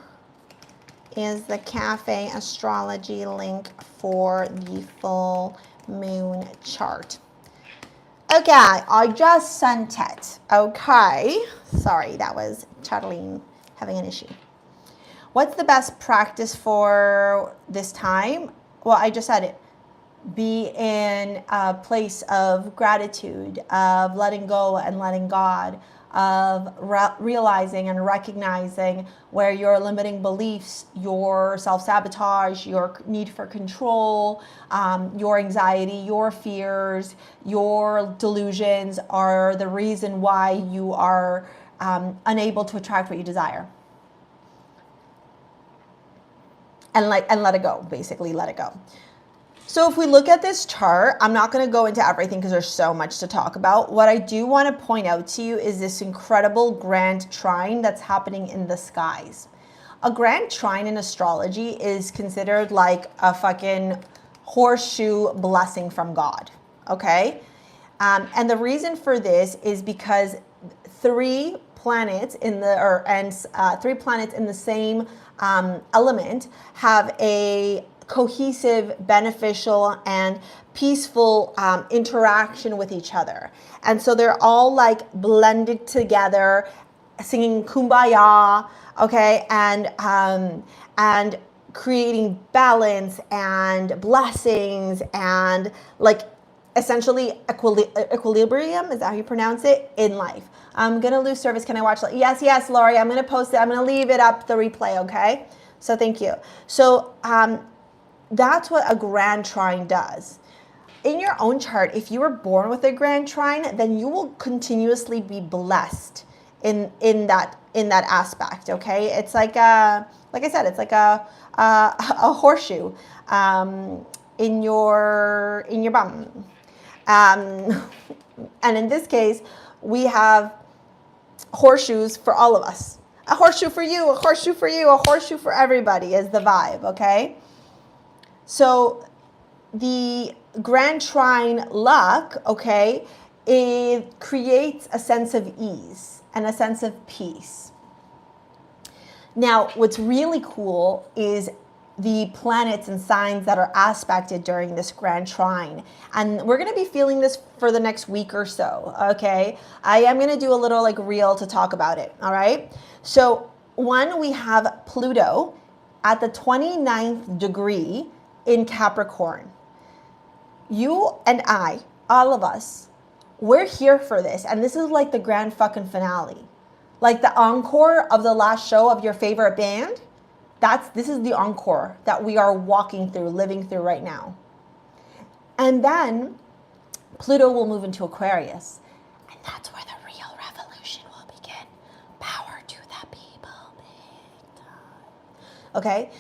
is the Cafe Astrology link for the full moon chart. Okay, I just sent it. Okay, sorry, that was Charlene having an issue. What's the best practice for this time? Well, I just said it. Be in a place of gratitude, of letting go and letting God, of realizing and recognizing where your limiting beliefs, your self-sabotage, your need for control, your anxiety, your fears, your delusions are the reason why you are unable to attract what you desire. And let it go, basically let it go. So if we look at this chart, I'm not going to go into everything because there's so much to talk about. What I do want to point out to you is this incredible grand trine that's happening in the skies. A grand trine in astrology is considered like a fucking horseshoe blessing from God, okay? And the reason for this is because three planets in the same element have a cohesive, beneficial, and peaceful interaction with each other. And so they're all like blended together, singing Kumbaya, okay, and creating balance and blessings and like essentially equilibrium, is that how you pronounce it, in life. I'm gonna lose service. Can I watch? Yes, Lori, I'm gonna post it. I'm gonna leave it up, the replay, okay? So thank you. So that's what a grand trine does. In your own chart, if you were born with a grand trine, then you will continuously be blessed in that aspect. Okay, it's like I said, it's like a horseshoe in your bum. And in this case, we have horseshoes for all of us. A horseshoe for you, a horseshoe for you, a horseshoe for everybody is the vibe. Okay. So the grand trine luck, okay, it creates a sense of ease and a sense of peace. Now, what's really cool is the planets and signs that are aspected during this grand trine. And we're going to be feeling this for the next week or so, okay? I am going to do a little like reel to talk about it, all right? So one, we have Pluto at the 29th degree in Capricorn. You and I, all of us, we're here for this. And this is like the grand fucking finale. Like the encore of the last show of your favorite band. This is the encore that we are walking through, living through right now. And then Pluto will move into Aquarius. And that's where the real revolution will begin. Power to the people, big time. Okay?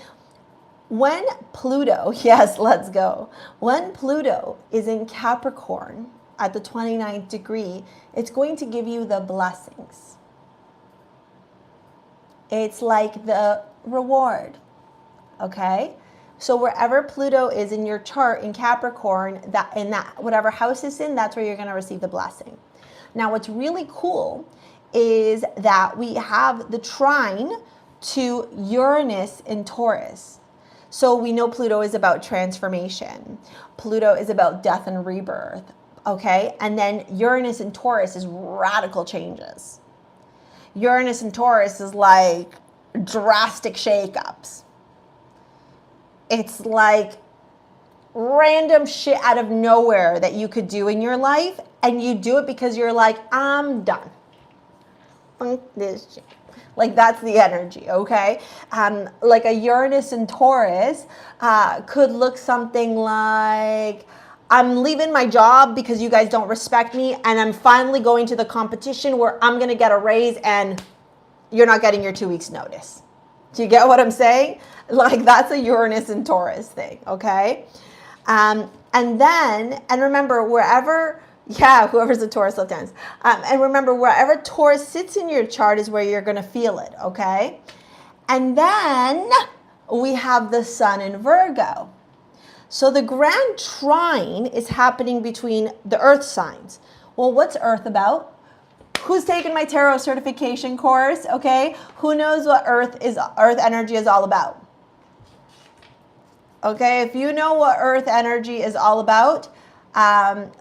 When Pluto, yes, let's go. When Pluto is in Capricorn at the 29th degree, it's going to give you the blessings. It's like the reward, okay? So wherever Pluto is in your chart in Capricorn, that whatever house it's in, that's where you're going to receive the blessing. Now, what's really cool is that we have the trine to Uranus in Taurus. So we know Pluto is about transformation. Pluto is about death and rebirth, okay? And then Uranus in Taurus is radical changes. Uranus in Taurus is like drastic shakeups. It's like random shit out of nowhere that you could do in your life, and you do it because you're like, I'm done. Funk this shit. Like that's the energy, okay? Like a Uranus and Taurus could look something like, I'm leaving my job because you guys don't respect me, and I'm finally going to the competition where I'm gonna get a raise and you're not getting your 2 weeks notice. Do you get what I'm saying? Like that's a Uranus and Taurus thing, okay? And remember, wherever, whoever's a Taurus left hands. And remember, wherever Taurus sits in your chart is where you're going to feel it, okay? And then we have the sun in Virgo. So the grand trine is happening between the earth signs. Well, what's earth about? Who's taken my tarot certification course, okay? Who knows what earth energy is all about? Okay, if you know what earth energy is all about,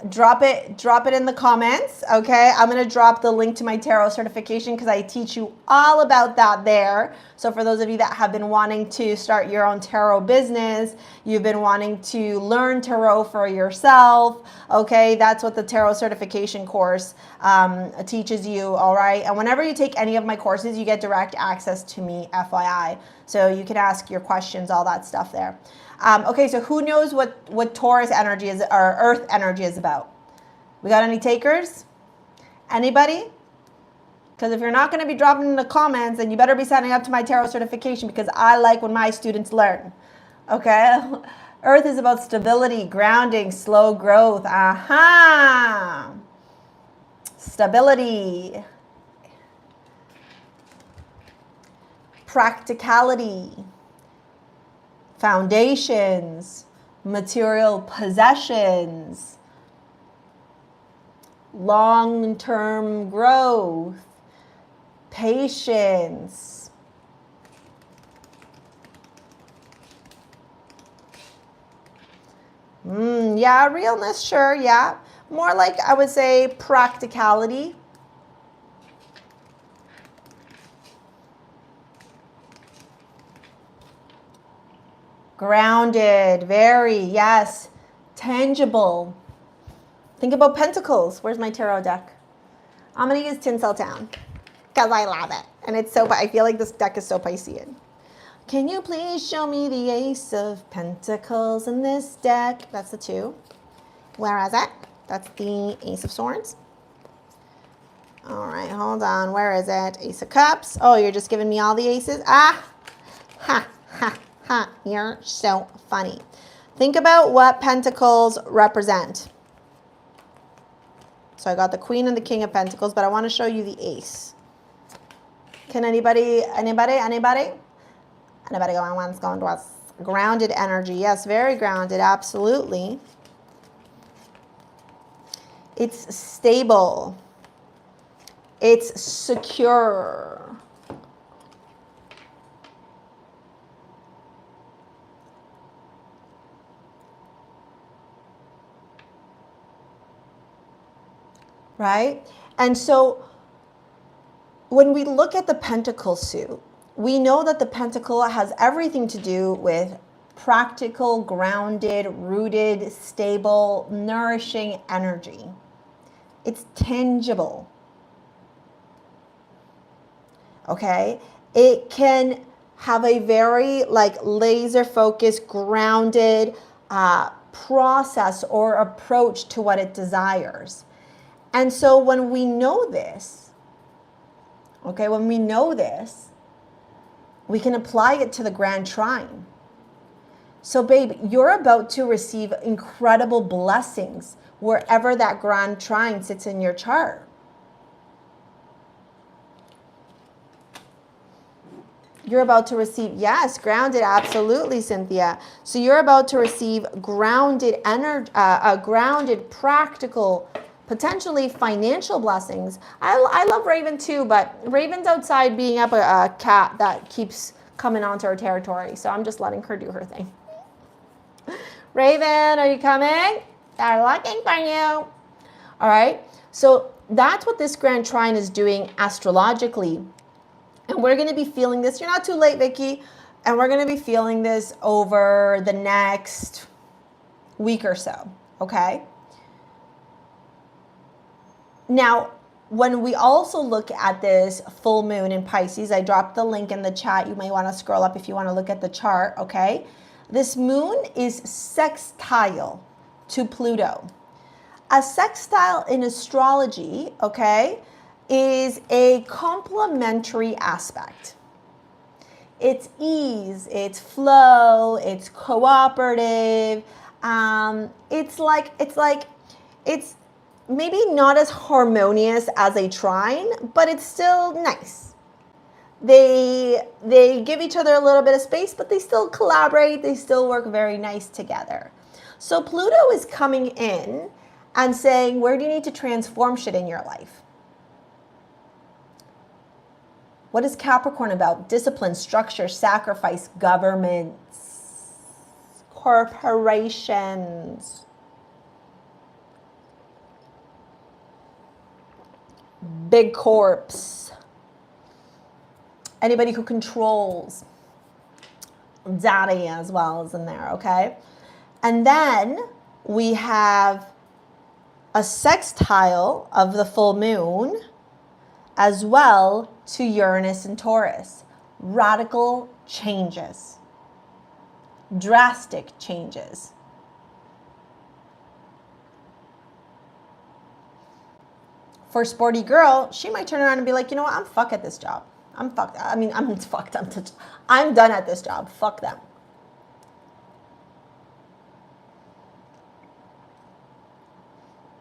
drop it in the comments, okay? I'm going to drop the link to my tarot certification because I teach you all about that there. So for those of you that have been wanting to start your own tarot business, you've been wanting to learn tarot for yourself, okay? That's what the tarot certification course teaches you, all right? And whenever you take any of my courses, you get direct access to me, FYI. So you can ask your questions, all that stuff there. Okay, so who knows what Taurus energy is, or earth energy is about? We got any takers? Anybody? Because if you're not going to be dropping in the comments, then you better be signing up to my tarot certification, because I like when my students learn. Okay? Earth is about stability, grounding, slow growth. Aha! Stability. Practicality. Foundations, material possessions, long-term growth, patience. Yeah, realness, sure, yeah. More like, I would say, practicality. Grounded, very, yes. Tangible. Think about pentacles. Where's my tarot deck? I'm going to use Tinseltown because I love it. And it's so, I feel like this deck is so Piscean. Can you please show me the Ace of Pentacles in this deck? That's the 2. Where is it? That's the Ace of Swords. All right, hold on. Where is it? Ace of Cups. Oh, you're just giving me all the aces? Ah, ha, ha. Ha, you're so funny. Think about what pentacles represent. So I got the Queen and the King of Pentacles, but I want to show you the Ace. Can anybody going once, going twice? Grounded energy. Yes, very grounded, absolutely. It's stable. It's secure. Right? And so when we look at the pentacle suit, we know that the pentacle has everything to do with practical, grounded, rooted, stable, nourishing energy. It's tangible. Okay? It can have a very laser focused, grounded process or approach to what it desires. And so when we know this, okay, we can apply it to the grand trine. So babe, you're about to receive incredible blessings wherever that grand trine sits in your chart. You're about to receive, yes, grounded, absolutely, Cynthia. So you're about to receive grounded energy, grounded, practical, potentially financial blessings. I love Raven too, but Raven's outside being up a cat that keeps coming onto our territory. So I'm just letting her do her thing. Raven, are you coming? They're looking for you. All right. So that's what this grand trine is doing astrologically. And we're going to be feeling this. You're not too late, Vicky. And we're going to be feeling this over the next week or so. Okay. Now, when we also look at this full moon in Pisces, I dropped the link in the chat. You may want to scroll up if you want to look at the chart, okay? This moon is sextile to Pluto. A sextile in astrology, okay, is a complementary aspect. It's ease, it's flow, it's cooperative. It's maybe not as harmonious as a trine, but it's still nice. They give each other a little bit of space, but they still collaborate. They still work very nice together. So Pluto is coming in and saying, where do you need to transform shit in your life? What is Capricorn about? Discipline, structure, sacrifice, governments, corporations. Big corps. Anybody who controls. Daddy as well is in there, okay? And then we have a sextile of the full moon as well to Uranus and Taurus. Radical changes. Drastic changes. For a sporty girl, she might turn around and be like, you know what, I'm fucked at this job. I'm fucked. I mean, I'm fucked. I'm done at this job. Fuck them.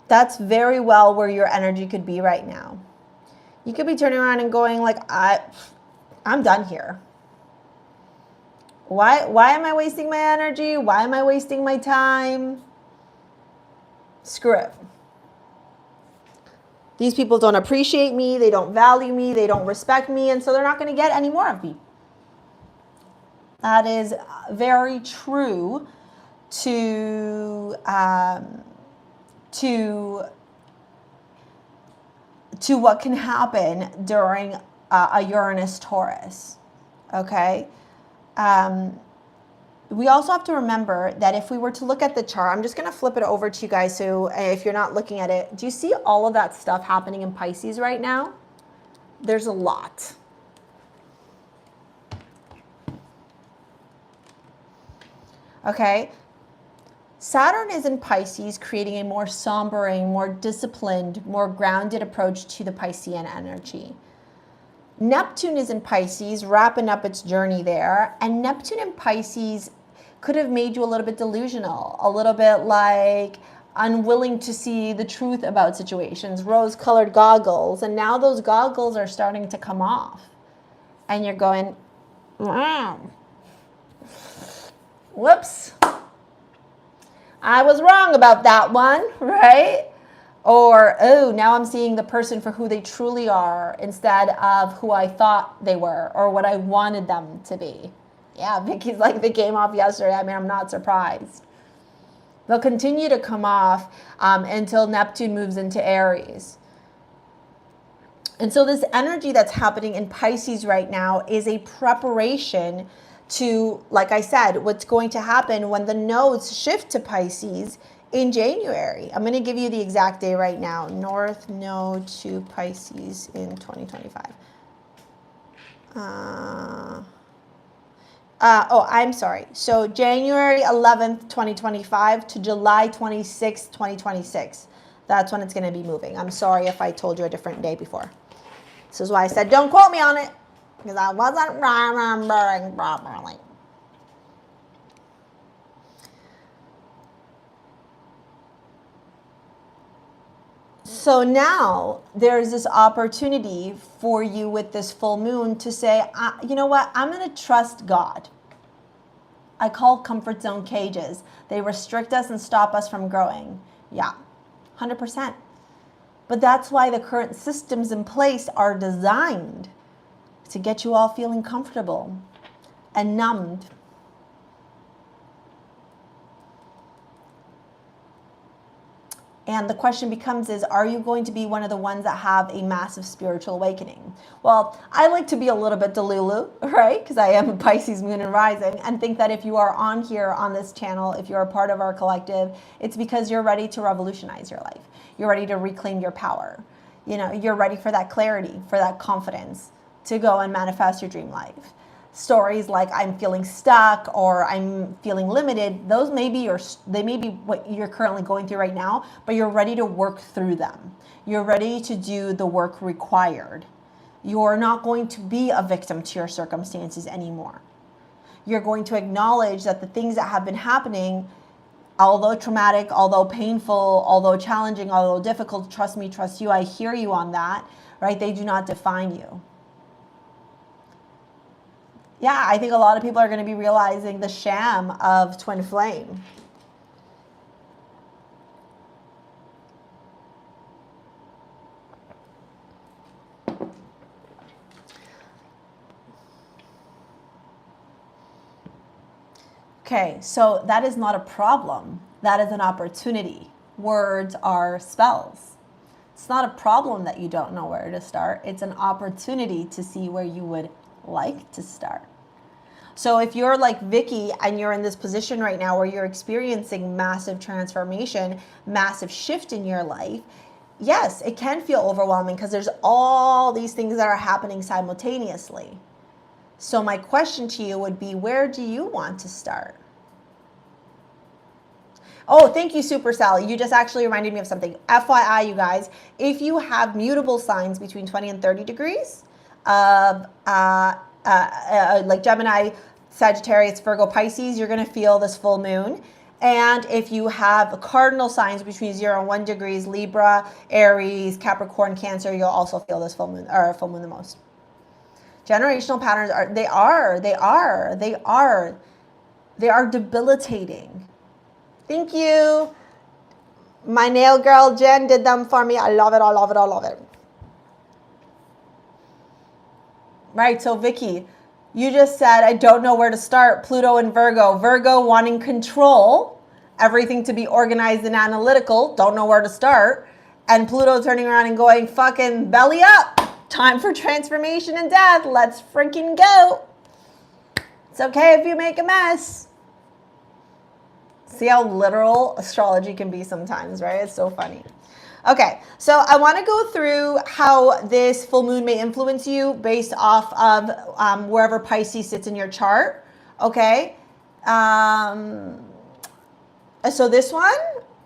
That's very well where your energy could be right now. You could be turning around and going like, I'm done here. Why am I wasting my energy? Why am I wasting my time? Screw it. These people don't appreciate me. They don't value me. They don't respect me. And so they're not going to get any more of me. That is very true to what can happen during a Uranus Taurus, okay? We also have to remember that if we were to look at the chart, I'm just going to flip it over to you guys so if you're not looking at it, do you see all of that stuff happening in Pisces right now? There's a lot. Okay? Saturn is in Pisces, creating a more sombering, more disciplined, more grounded approach to the Piscean energy. Neptune is in Pisces, wrapping up its journey there. And Neptune in Pisces could have made you a little bit delusional, a little bit like unwilling to see the truth about situations, rose-colored goggles. And now those goggles are starting to come off. And you're going, wow. Whoops. I was wrong about that one, right? Or, oh, now I'm seeing the person for who they truly are instead of who I thought they were or what I wanted them to be. Yeah, Vicky's like, they came off yesterday. I mean, I'm not surprised. They'll continue to come off until Neptune moves into Aries. And so this energy that's happening in Pisces right now is a preparation to, like I said, what's going to happen when the nodes shift to Pisces in January. I'm going to give you the exact day right now. North node to Pisces in 2025. I'm sorry. So January 11th, 2025 to July 26th, 2026. That's when it's going to be moving. I'm sorry if I told you a different day before. This is why I said don't quote me on it, because I wasn't remembering properly. So now there's this opportunity for you with this full moon to say, you know what, I'm going to trust God. I call comfort zone cages. They restrict us and stop us from growing. Yeah, 100%. But that's why the current systems in place are designed to get you all feeling comfortable and numbed. And the question becomes is, are you going to be one of the ones that have a massive spiritual awakening? Well, I like to be a little bit delulu, right? Because I am a Pisces moon and rising, and think that if you are on here on this channel, if you're a part of our collective, it's because you're ready to revolutionize your life. You're ready to reclaim your power. You know, you're ready for that clarity, for that confidence to go and manifest your dream life. Stories like I'm feeling stuck or I'm feeling limited, those may be they may be what you're currently going through right now, but you're ready to work through them. You're ready to do the work required. You're not going to be a victim to your circumstances anymore. You're going to acknowledge that the things that have been happening, although traumatic, although painful, although challenging, although difficult, trust me, trust you, I hear you on that, right? They do not define you. Yeah, I think a lot of people are going to be realizing the sham of twin flame. Okay, so that is not a problem. That is an opportunity. Words are spells. It's not a problem that you don't know where to start. It's an opportunity to see where you would like to start. So if you're like Vicky and you're in this position right now where you're experiencing massive transformation, massive shift in your life, yes, it can feel overwhelming because there's all these things that are happening simultaneously. So my question to you would be, where do you want to start? Oh, thank you, Super Sally. You just actually reminded me of something. FYI, you guys, if you have mutable signs between 20 and 30 degrees of like Gemini, Sagittarius, Virgo, Pisces, you're going to feel this full moon. And if you have cardinal signs between 0 and 1 degrees, Libra, Aries, Capricorn, Cancer, you'll also feel this full moon, or full moon the most. Generational patterns are debilitating. Thank you. My nail girl Jen did them for me. I love it. I love it. I love it. Right. So Vicky, you just said, I don't know where to start. Pluto and Virgo. Virgo wanting control, everything to be organized and analytical. Don't know where to start. And Pluto turning around and going, fucking belly up. Time for transformation and death. Let's freaking go. It's okay if you make a mess. See how literal astrology can be sometimes, right? It's so funny. Okay, so I want to go through how this full moon may influence you based off of wherever Pisces sits in your chart. Okay. So this one,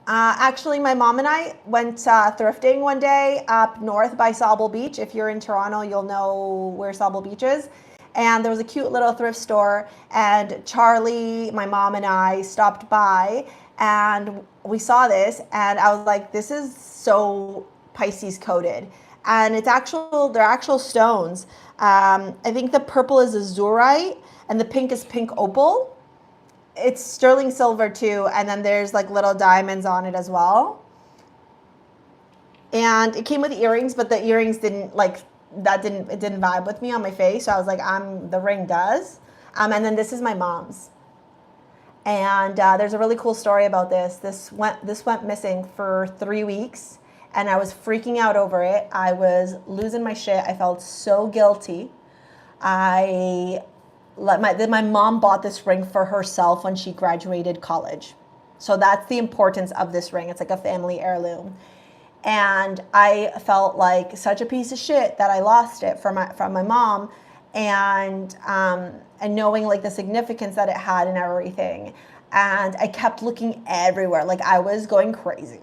actually, my mom and I went thrifting one day up north by Sauble Beach. If you're in Toronto, you'll know where Sauble Beach is. And there was a cute little thrift store, and Charlie, my mom, and I stopped by, and we saw this, and I was like, this is so Pisces coded. And they're actual stones. I think the purple is azurite, and the pink is pink opal. It's sterling silver too, and then there's like little diamonds on it as well. And it came with earrings, but the earrings didn't vibe with me on my face. So I was like, the ring does. And then this is my mom's. And there's a really cool story about this. This went missing for 3 weeks, and I was freaking out over it. I was losing my shit. I felt so guilty. My mom bought this ring for herself when she graduated college. So that's the importance of this ring. It's like a family heirloom. And I felt like such a piece of shit that I lost it from my mom, and knowing like the significance that it had and everything. And I kept looking everywhere. Like I was going crazy.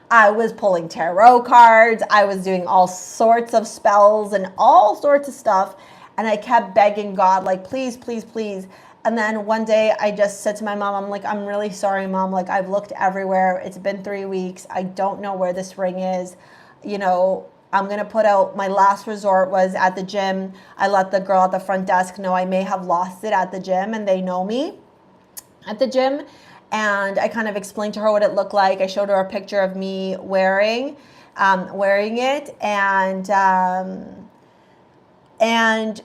I was pulling tarot cards. I was doing all sorts of spells and all sorts of stuff. And I kept begging God, like, please, please, please. And then one day I just said to my mom, I'm like, I'm really sorry, Mom. Like, I've looked everywhere. It's been 3 weeks. I don't know where this ring is. You know, I'm going to put out, my last resort was at the gym. I let the girl at the front desk know I may have lost it at the gym, and they know me at the gym. And I kind of explained to her what it looked like. I showed her a picture of me wearing it. And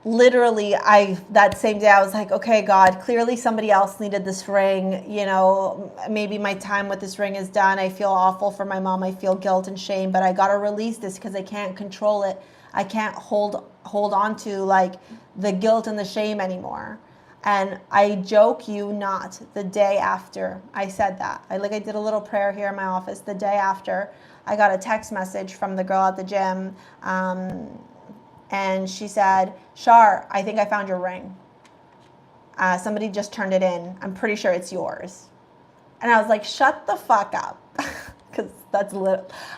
literally, that same day, I was like, okay, God, clearly somebody else needed this ring. You know, maybe my time with this ring is done. I feel awful for my mom. I feel guilt and shame, but I got to release this because I can't control it. I can't hold on to like the guilt and the shame anymore. And I joke you not, the day after I said that, I did a little prayer here in my office. The day after, I got a text message from the girl at the gym, and she said, Char, I think I found your ring. Somebody just turned it in. I'm pretty sure it's yours. And I was like, shut the fuck up. Because that's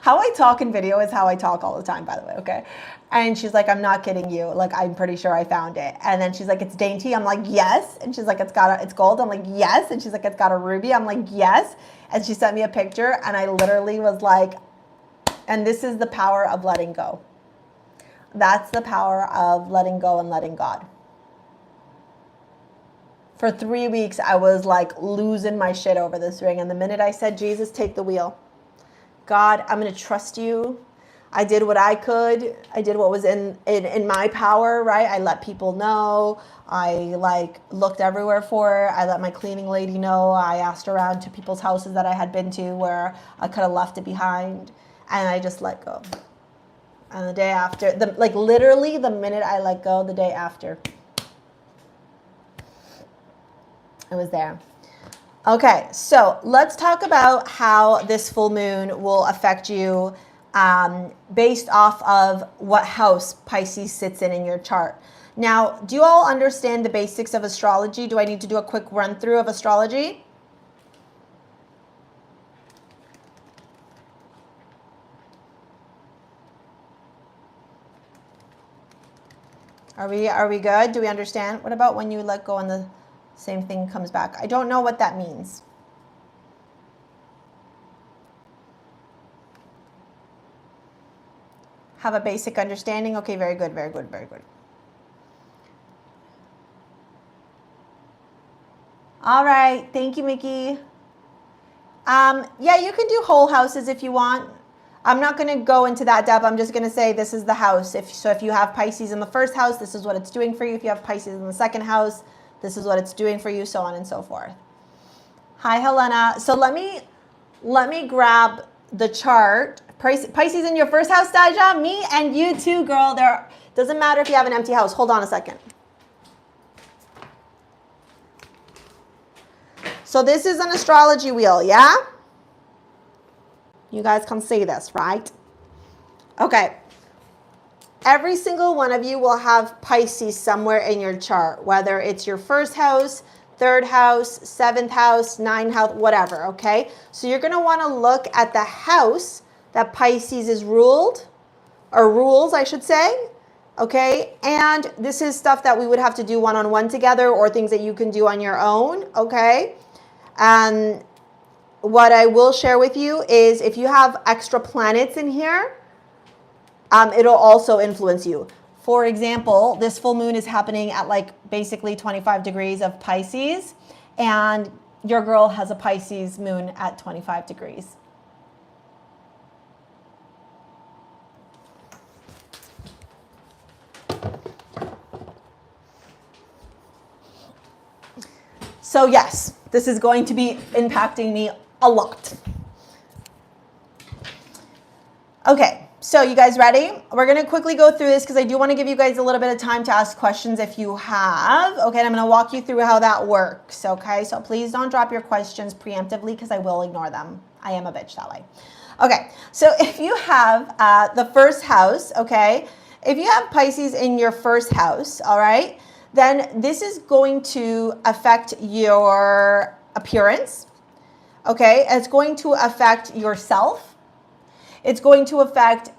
how I talk in video is how I talk all the time, by the way, okay? And she's like, I'm not kidding you. Like, I'm pretty sure I found it. And then she's like, it's dainty. I'm like, yes. And she's like, it's gold. I'm like, yes. And she's like, it's got a ruby. I'm like, yes. And she sent me a picture, and I literally was like, and this is the power of letting go. That's the power of letting go and letting God. For 3 weeks, I was like losing my shit over this ring. And the minute I said, Jesus, take the wheel. God, I'm going to trust you. I did what I could. I did what was in my power, right? I let people know. I like looked everywhere for it. I let my cleaning lady know. I asked around to people's houses that I had been to where I could have left it behind. And I just let go. And the day after, literally the minute I let go, the day after, it was there. Okay, so let's talk about how this full moon will affect you based off of what house Pisces sits in your chart. Now, do you all understand the basics of astrology? Do I need to do a quick run through of astrology? Are we good? Do we understand? What about when you let go and the same thing comes back? I don't know what that means. Have a basic understanding? Okay, very good, very good, very good. All right, thank you, Mickey. Yeah, you can do whole houses if you want. I'm not going to go into that depth. I'm just going to say this is the house. If you have Pisces in the first house, this is what it's doing for you. If you have Pisces in the second house, this is what it's doing for you, so on and so forth. Hi, Helena. So let me grab the chart. Pisces in your first house, Daja. Me and you too, girl. Doesn't matter if you have an empty house. Hold on a second. So this is an astrology wheel, yeah? You guys can see this, right? Okay. Every single one of you will have Pisces somewhere in your chart, whether it's your first house, third house, seventh house, ninth house, whatever, okay? So you're going to want to look at the house that Pisces is ruled, or rules, I should say, okay? And this is stuff that we would have to do one-on-one together or things that you can do on your own, okay? What I will share with you is if you have extra planets in here, it'll also influence you. For example, this full moon is happening at like basically 25 degrees of Pisces, and your girl has a Pisces moon at 25 degrees. So yes, this is going to be impacting me a lot. Okay, so you guys ready? We're going to quickly go through this because I do want to give you guys a little bit of time to ask questions if you have. Okay, and I'm going to walk you through how that works. Okay, so please don't drop your questions preemptively because I will ignore them. I am a bitch that way. Okay, so if you have the first house, okay, if you have Pisces in your first house, all right, then this is going to affect your appearance. Okay, it's going to affect yourself. It's going to affect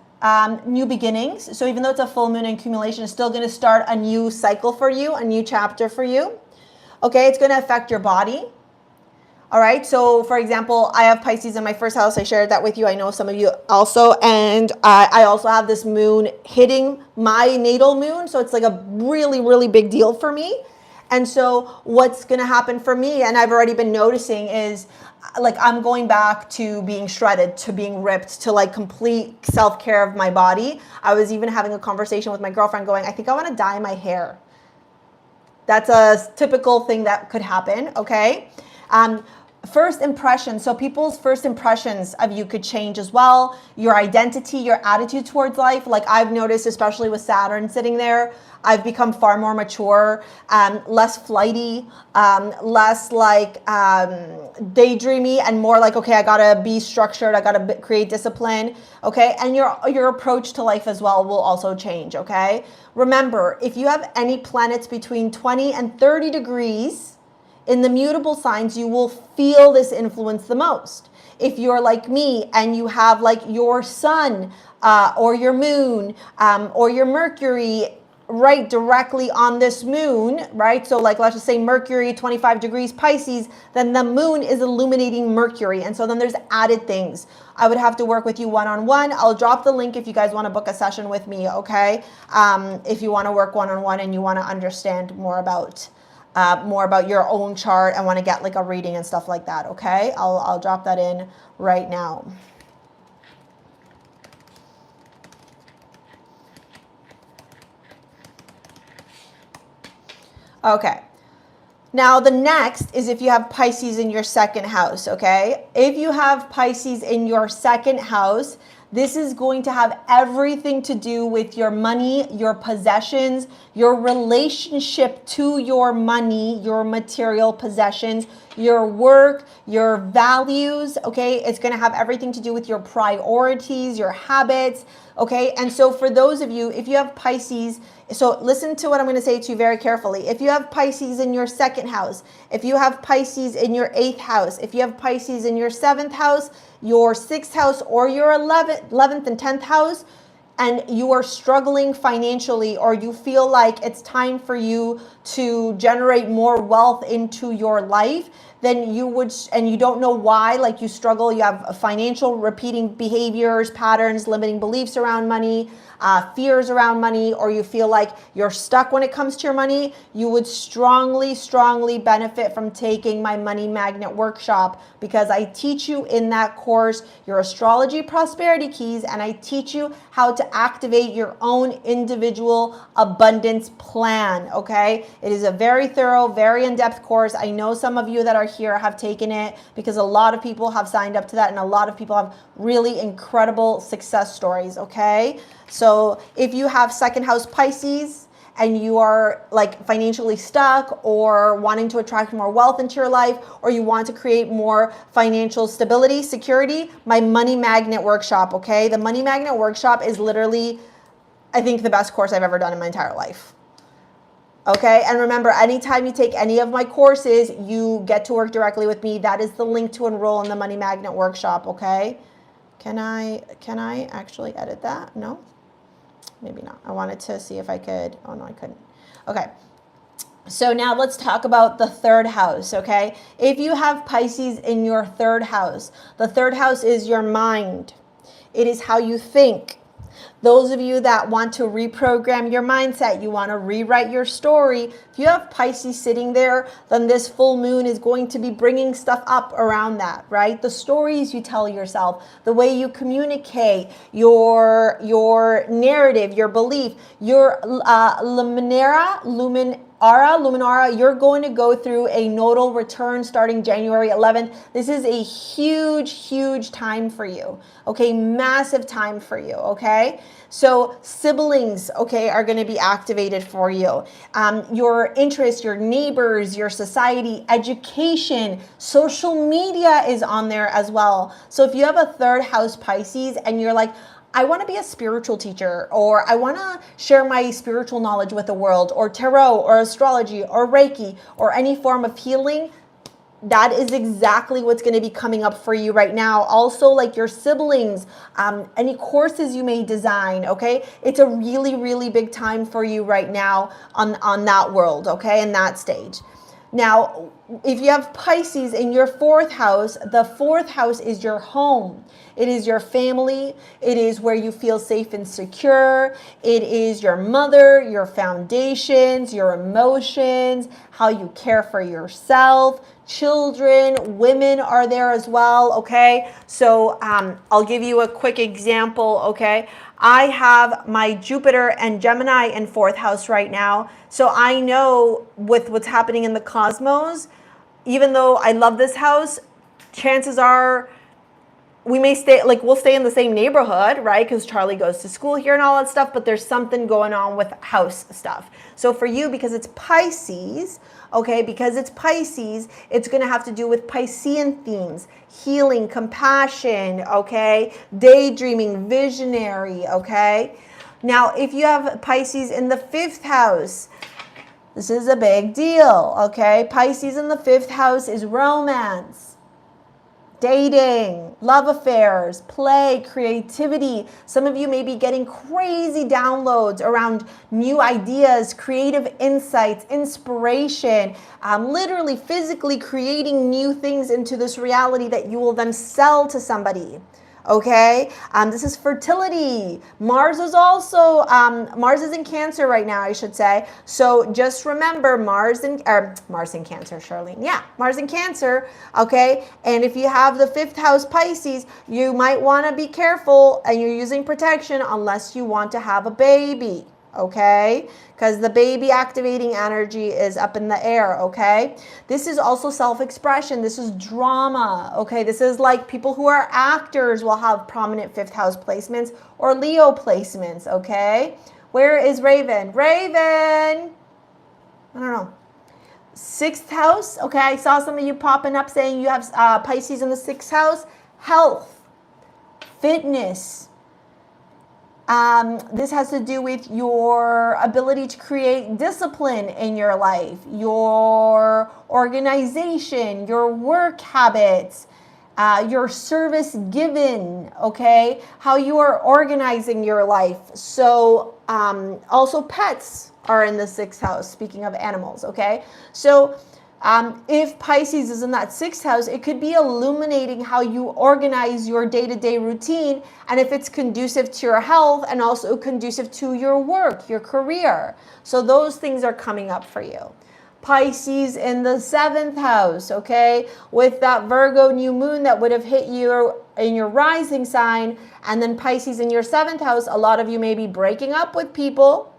new beginnings. So even though it's a full moon accumulation, it's still going to start a new cycle for you, a new chapter for you. Okay, it's going to affect your body. All right, so for example, I have Pisces in my first house. I shared that with you. I know some of you also. And I also have this moon hitting my natal moon. So it's like a really, really big deal for me. And so what's going to happen for me, and I've already been noticing, is like I'm going back to being shredded, to being ripped, to like complete self-care of my body. I was even having a conversation with my girlfriend going, I think I want to dye my hair. That's a typical thing that could happen, okay? first impressions. So people's first impressions of you could change as well. Your identity, your attitude towards life. Like I've noticed, especially with Saturn sitting there, I've become far more mature, less flighty, less like daydreamy, and more like, okay, I gotta be structured. I gotta create discipline. Okay, and your approach to life as well will also change. Okay, remember, if you have any planets between 20 and 30 degrees in the mutable signs, you will feel this influence the most. If you're like me and you have like your sun or your moon or your Mercury right directly on this moon, right? So like, let's just say Mercury, 25 degrees Pisces, then the moon is illuminating Mercury. And so then there's added things. I would have to work with you one-on-one. I'll drop the link if you guys want to book a session with me, okay? If you want to work one-on-one and you want to understand more about your own chart and want to get like a reading and stuff like that, okay? I'll drop that in right now. Okay. Now the next is if you have Pisces in your second house, okay? If you have Pisces in your second house, this is going to have everything to do with your money, your possessions, your relationship to your money, your material possessions, your work, your values, okay? It's going to have everything to do with your priorities, your habits, okay? And so for those of you, if you have Pisces, so listen to what I'm going to say to you very carefully. If you have Pisces in your second house, if you have Pisces in your 8th house, if you have Pisces in your 7th house, your 6th house, or your 11th and 10th house, and you are struggling financially, or you feel like it's time for you to generate more wealth into your life, then you would, and you don't know why, like you struggle, you have financial repeating behaviors, patterns, limiting beliefs around money, fears around money, or you feel like you're stuck when it comes to your money, you would strongly, strongly benefit from taking my Money Magnet workshop, because I teach you in that course your astrology prosperity keys, and I teach you how to activate your own individual abundance plan, okay? It is a very thorough, very in-depth course. I know some of you that are here have taken it, because a lot of people have signed up to that, and a lot of people have really incredible success stories, okay? So if you have second house Pisces and you are like financially stuck or wanting to attract more wealth into your life, or you want to create more financial stability, security, my Money Magnet workshop, okay? The Money Magnet workshop is literally, I think, the best course I've ever done in my entire life. Okay, and remember, anytime you take any of my courses, you get to work directly with me. That is the link to enroll in the Money Magnet workshop, okay? Can I actually edit that? No? Maybe not. I wanted to see if I could. Oh, no, I couldn't. Okay. So now let's talk about the third house, okay? If you have Pisces in your third house, the third house is your mind. It is how you think. Those of you that want to reprogram your mindset, you want to rewrite your story, if you have Pisces sitting there, then this full moon is going to be bringing stuff up around that, right? The stories you tell yourself, the way you communicate, your narrative, your belief, your Luminara, you're going to go through a nodal return starting January 11th. This is a huge, huge time for you, okay? Massive time for you, okay? So siblings, okay, are going to be activated for you. Your interests, your neighbors, your society, education, social media is on there as well. So if you have a third house Pisces and you're like, I want to be a spiritual teacher, or I want to share my spiritual knowledge with the world, or tarot, or astrology, or Reiki, or any form of healing, that is exactly what's going to be coming up for you right now. Also, like your siblings, any courses you may design, okay? It's a really, really big time for you right now on that world, okay, in that stage. Now, if you have Pisces in your fourth house, the fourth house is your home. It is your family. It is where you feel safe and secure. It is your mother, your foundations, your emotions, how you care for yourself. Children, women are there as well, okay? So I'll give you a quick example, okay? I have my Jupiter and Gemini in fourth house right now. So I know with what's happening in the cosmos, even though I love this house, chances are we may stay, like we'll stay in the same neighborhood, right? Because Charlie goes to school here and all that stuff, but there's something going on with house stuff. So for you, because it's Pisces, okay, because it's Pisces, it's going to have to do with Piscean themes, healing, compassion, okay, daydreaming, visionary, okay. Now, if you have Pisces in the 5th house, this is a big deal, okay? Pisces in the 5th house is romance, dating, love affairs, play, creativity. Some of you may be getting crazy downloads around new ideas, creative insights, inspiration, literally physically creating new things into this reality that you will then sell to somebody. Okay, this is fertility. Mars is also, Mars is in Cancer right now, I should say. So just remember Mars in Cancer, Charlene. Yeah, Mars in Cancer, okay? And if you have the 5th house Pisces, you might want to be careful and you're using protection unless you want to have a baby. Okay, because the baby activating energy is up in the air. Okay, this is also self-expression. This is drama. Okay, this is like people who are actors will have prominent 5th house placements or Leo placements. Okay, where is Raven? Raven, I don't know. 6th house. Okay, I saw some of you popping up saying you have Pisces in the 6th house. Health, fitness. This has to do with your ability to create discipline in your life, your organization, your work habits, your service given, okay, how you are organizing your life. So also pets are in the 6th house, speaking of animals, okay? So if Pisces is in that 6th house, it could be illuminating how you organize your day-to-day routine, and if it's conducive to your health and also conducive to your work, your career. So those things are coming up for you. Pisces in the 7th house, okay, with that Virgo new moon that would have hit you in your rising sign, and then Pisces in your 7th house, a lot of you may be breaking up with people,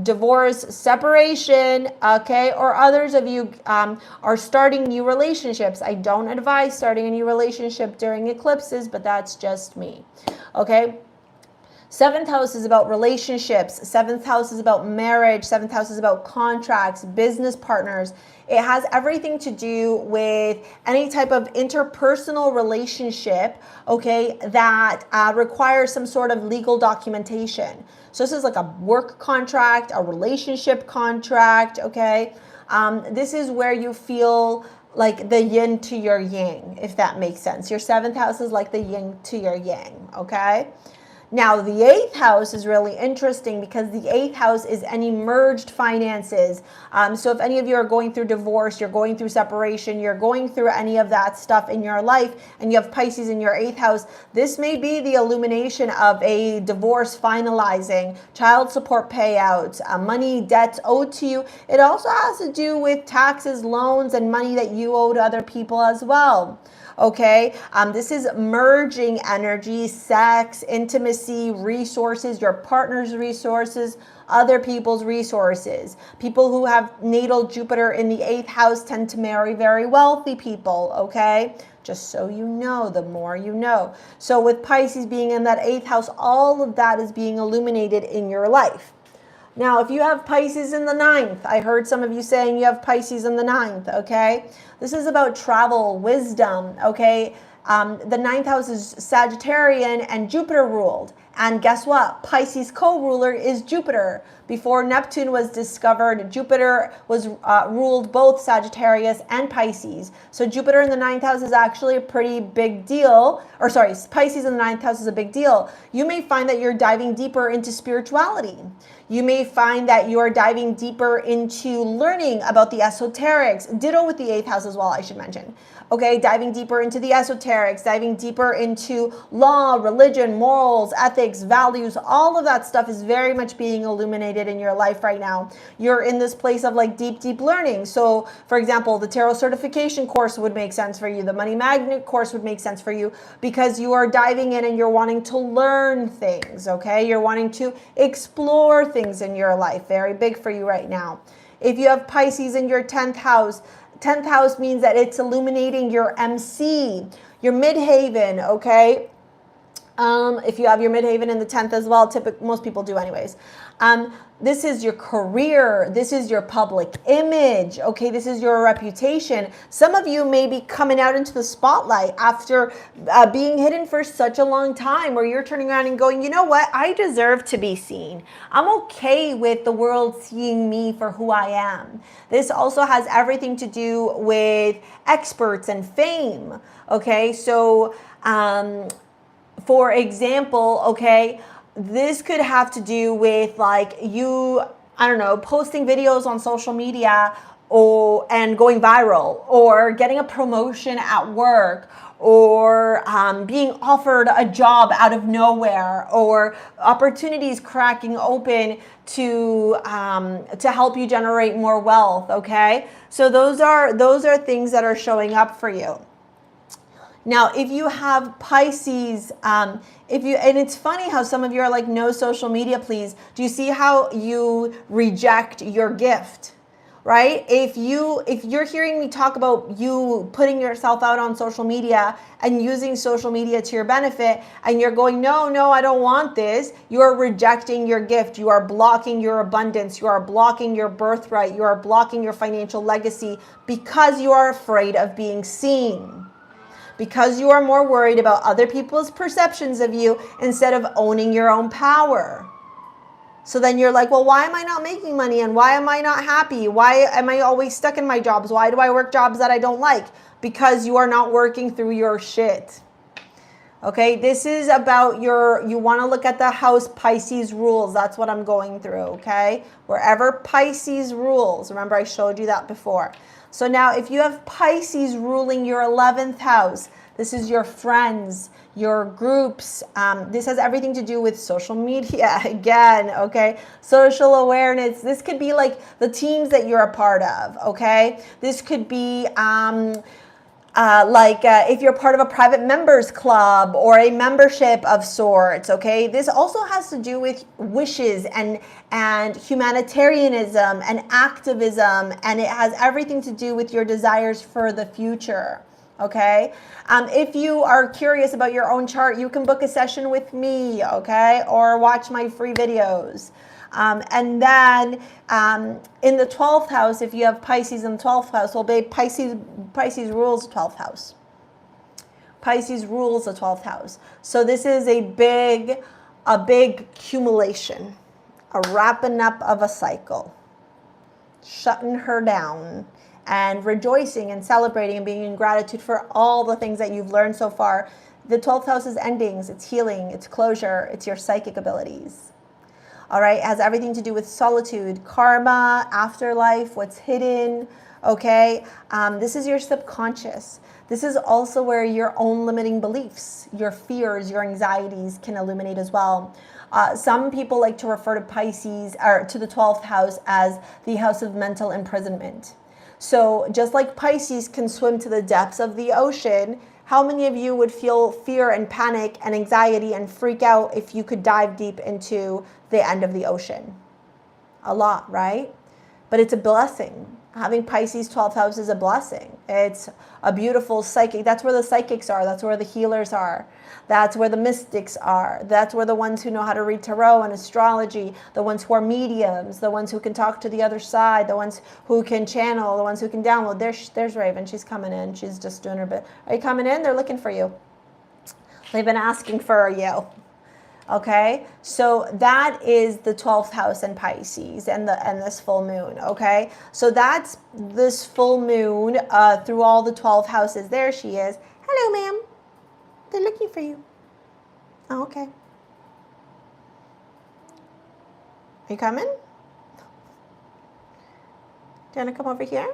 divorce, separation, okay, or others of you are starting new relationships. I don't advise starting a new relationship during eclipses, but that's just me, okay? 7th house is about relationships. 7th house is about marriage. 7th house is about contracts, business partners. It has everything to do with any type of interpersonal relationship, okay, that requires some sort of legal documentation. So this is like a work contract, a relationship contract, okay? This is where you feel like the yin to your yang, if that makes sense. Your 7th house is like the yin to your yang, okay? Now, the 8th house is really interesting because the 8th house is any merged finances. So if any of you are going through divorce, you're going through separation, you're going through any of that stuff in your life, and you have Pisces in your 8th house, this may be the illumination of a divorce finalizing, child support payouts, money, debts owed to you. It also has to do with taxes, loans, and money that you owe to other people as well. Okay, this is merging energy, sex, intimacy, resources, your partner's resources, other people's resources. People who have natal Jupiter in the 8th house tend to marry very wealthy people, okay? Just so you know, the more you know. So with Pisces being in that 8th house, all of that is being illuminated in your life. Now, if you have Pisces in the 9th, I heard some of you saying you have Pisces in the 9th, okay? This is about travel, wisdom, okay? The 9th house is Sagittarian and Jupiter ruled. And guess what? Pisces co-ruler is Jupiter. Before Neptune was discovered, Jupiter was ruled both Sagittarius and Pisces. So Jupiter in the 9th house is actually a pretty big deal. Or sorry, Pisces in the 9th house is a big deal. You may find that you're diving deeper into spirituality. You may find that you are diving deeper into learning about the esoterics. Ditto with the 8th house as well, I should mention. Okay, diving deeper into the esoterics, diving deeper into law, religion, morals, ethics, values, all of that stuff is very much being illuminated in your life right now. You're in this place of like deep, deep learning. So for example, the tarot certification course would make sense for you. The money magnet course would make sense for you because you are diving in and you're wanting to learn things, okay? You're wanting to explore things in your life. Very big for you right now. If you have Pisces in your 10th house, 10th house means that it's illuminating your MC, your midhaven, okay? If you have your midhaven in the 10th as well, most people do anyways. This is your career. This is your public image. Okay, this is your reputation. Some of you may be coming out into the spotlight after being hidden for such a long time, where you're turning around and going, you know what? I deserve to be seen. I'm okay with the world seeing me for who I am. This also has everything to do with experts and fame. Okay, so for example, okay, this could have to do with like you, I don't know, posting videos on social media and going viral, or getting a promotion at work, or being offered a job out of nowhere, or opportunities cracking open to help you generate more wealth. Okay, so those are things that are showing up for you. Now, if you have Pisces, and it's funny how some of you are like, no social media, please. Do you see how you reject your gift, right? If you're hearing me talk about you putting yourself out on social media and using social media to your benefit, and you're going, no, I don't want this, you are rejecting your gift. You are blocking your abundance. You are blocking your birthright. You are blocking your financial legacy because you are afraid of being seen. Because you are more worried about other people's perceptions of you instead of owning your own power. So then you're like, well, why am I not making money? And why am I not happy? Why am I always stuck in my jobs? Why do I work jobs that I don't like? Because you are not working through your shit. Okay, this is about you want to look at the house Pisces rules. That's what I'm going through, okay? Wherever Pisces rules. Remember, I showed you that before. So now if you have Pisces ruling your 11th house, this is your friends, your groups. This has everything to do with social media again, okay? Social awareness. This could be like the teams that you're a part of, okay? This could be if you're part of a private members club or a membership of sorts, okay? This also has to do with wishes and humanitarianism and activism, and it has everything to do with your desires for the future, okay? If you are curious about your own chart, you can book a session with me, okay? Or watch my free videos. And then in the 12th house, if you have Pisces in the 12th house, well, babe, Pisces rules the 12th house. Pisces rules the 12th house. So this is a big accumulation, a wrapping up of a cycle, shutting her down, and rejoicing and celebrating and being in gratitude for all the things that you've learned so far. The 12th house is endings, it's healing, it's closure, it's your psychic abilities. All right, it has everything to do with solitude, karma, afterlife, what's hidden, okay? This is your subconscious. This is also where your own limiting beliefs, your fears, your anxieties can illuminate as well. Some people like to refer to Pisces, or to the 12th house, as the house of mental imprisonment. So just like Pisces can swim to the depths of the ocean, how many of you would feel fear and panic and anxiety and freak out if you could dive deep into the end of the ocean? A lot, right? But it's a blessing. Having Pisces 12th house is a blessing. It's a beautiful psychic. That's where the psychics are. That's where the healers are. That's where the mystics are. That's where the ones who know how to read tarot and astrology, the ones who are mediums, the ones who can talk to the other side, the ones who can channel, the ones who can download. There's Raven. She's coming in. She's just doing her bit. Are you coming in? They're looking for you. They've been asking for you. Okay, so that is the 12th house in Pisces and this full moon. Okay, so that's this full moon through all the 12 houses. There she is. Hello, ma'am. They're looking for you. Oh, okay. Are you coming? Do you want to come over here?